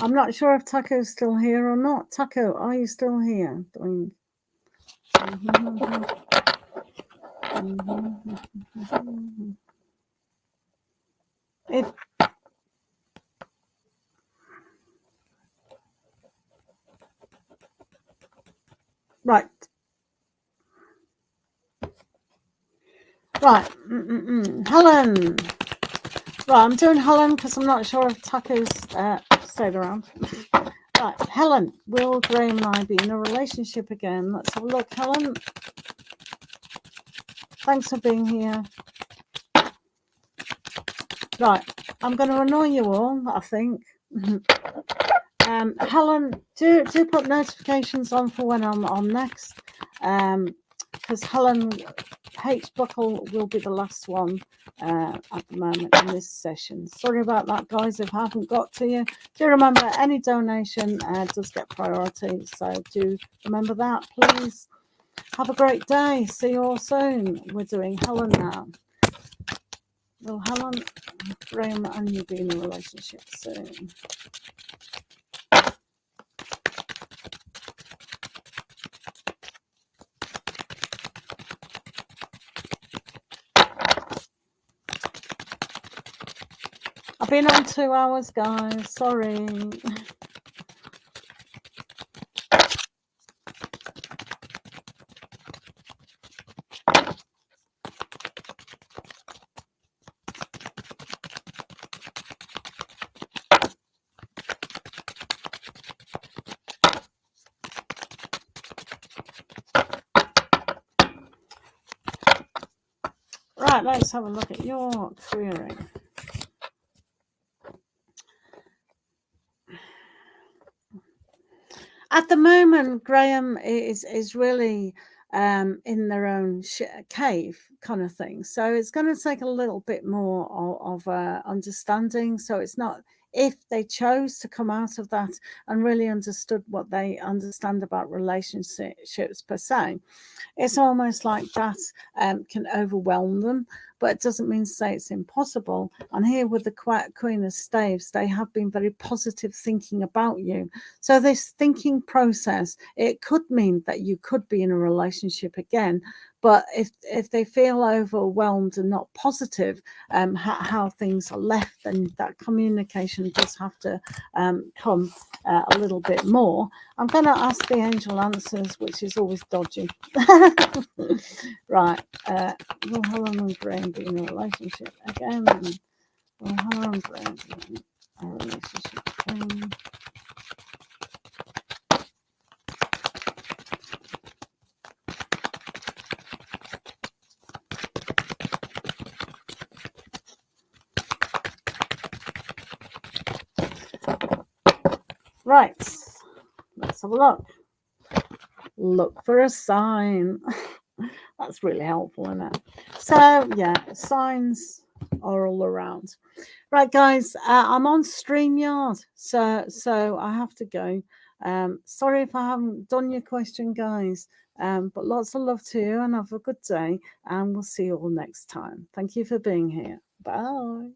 I'm not sure if Taku's still here or not. Taku, are you still here? If right. Right. Helen. Right, I'm doing Helen because I'm not sure if Tucker's stayed around. Right, Helen, will Graham and I be in a relationship again? Let's have a look, Helen. Thanks for being here. Right, I'm going to annoy you all, I think. Helen, do put notifications on for when I'm on next. Because Helen H. Buckle will be the last one at the moment in this session. Sorry about that, guys, if I haven't got to you. Do remember, any donation does get priority, so do remember that, please. Have a great day. See you all soon. We're doing Helen now. Will Helen, Graham and you be in a relationship soon? I've been on 2 hours, guys. Sorry. Right, let's have a look at your query. At the moment, Graham is really in their own cave kind of thing. So it's going to take a little bit more of understanding. So it's not if they chose to come out of that and really understood what they understand about relationships per se. It's almost like that can overwhelm them, but it doesn't mean to say it's impossible. And here with the Queen of Staves, they have been very positive thinking about you. So this thinking process, it could mean that you could be in a relationship again. But if they feel overwhelmed and not positive how things are left, then that communication does have to come a little bit more. I'm going to ask the angel answers, which is always dodgy. Right. Will Helen and Graham be in a relationship again? Will Helen and Graham be in a relationship again? Right. Let's have a look. Look for a sign. That's really helpful, isn't it? So, yeah, signs are all around. Right, guys, I'm on StreamYard, so I have to go. Sorry if I haven't done your question, guys, but lots of love to you and have a good day, and we'll see you all next time. Thank you for being here. Bye.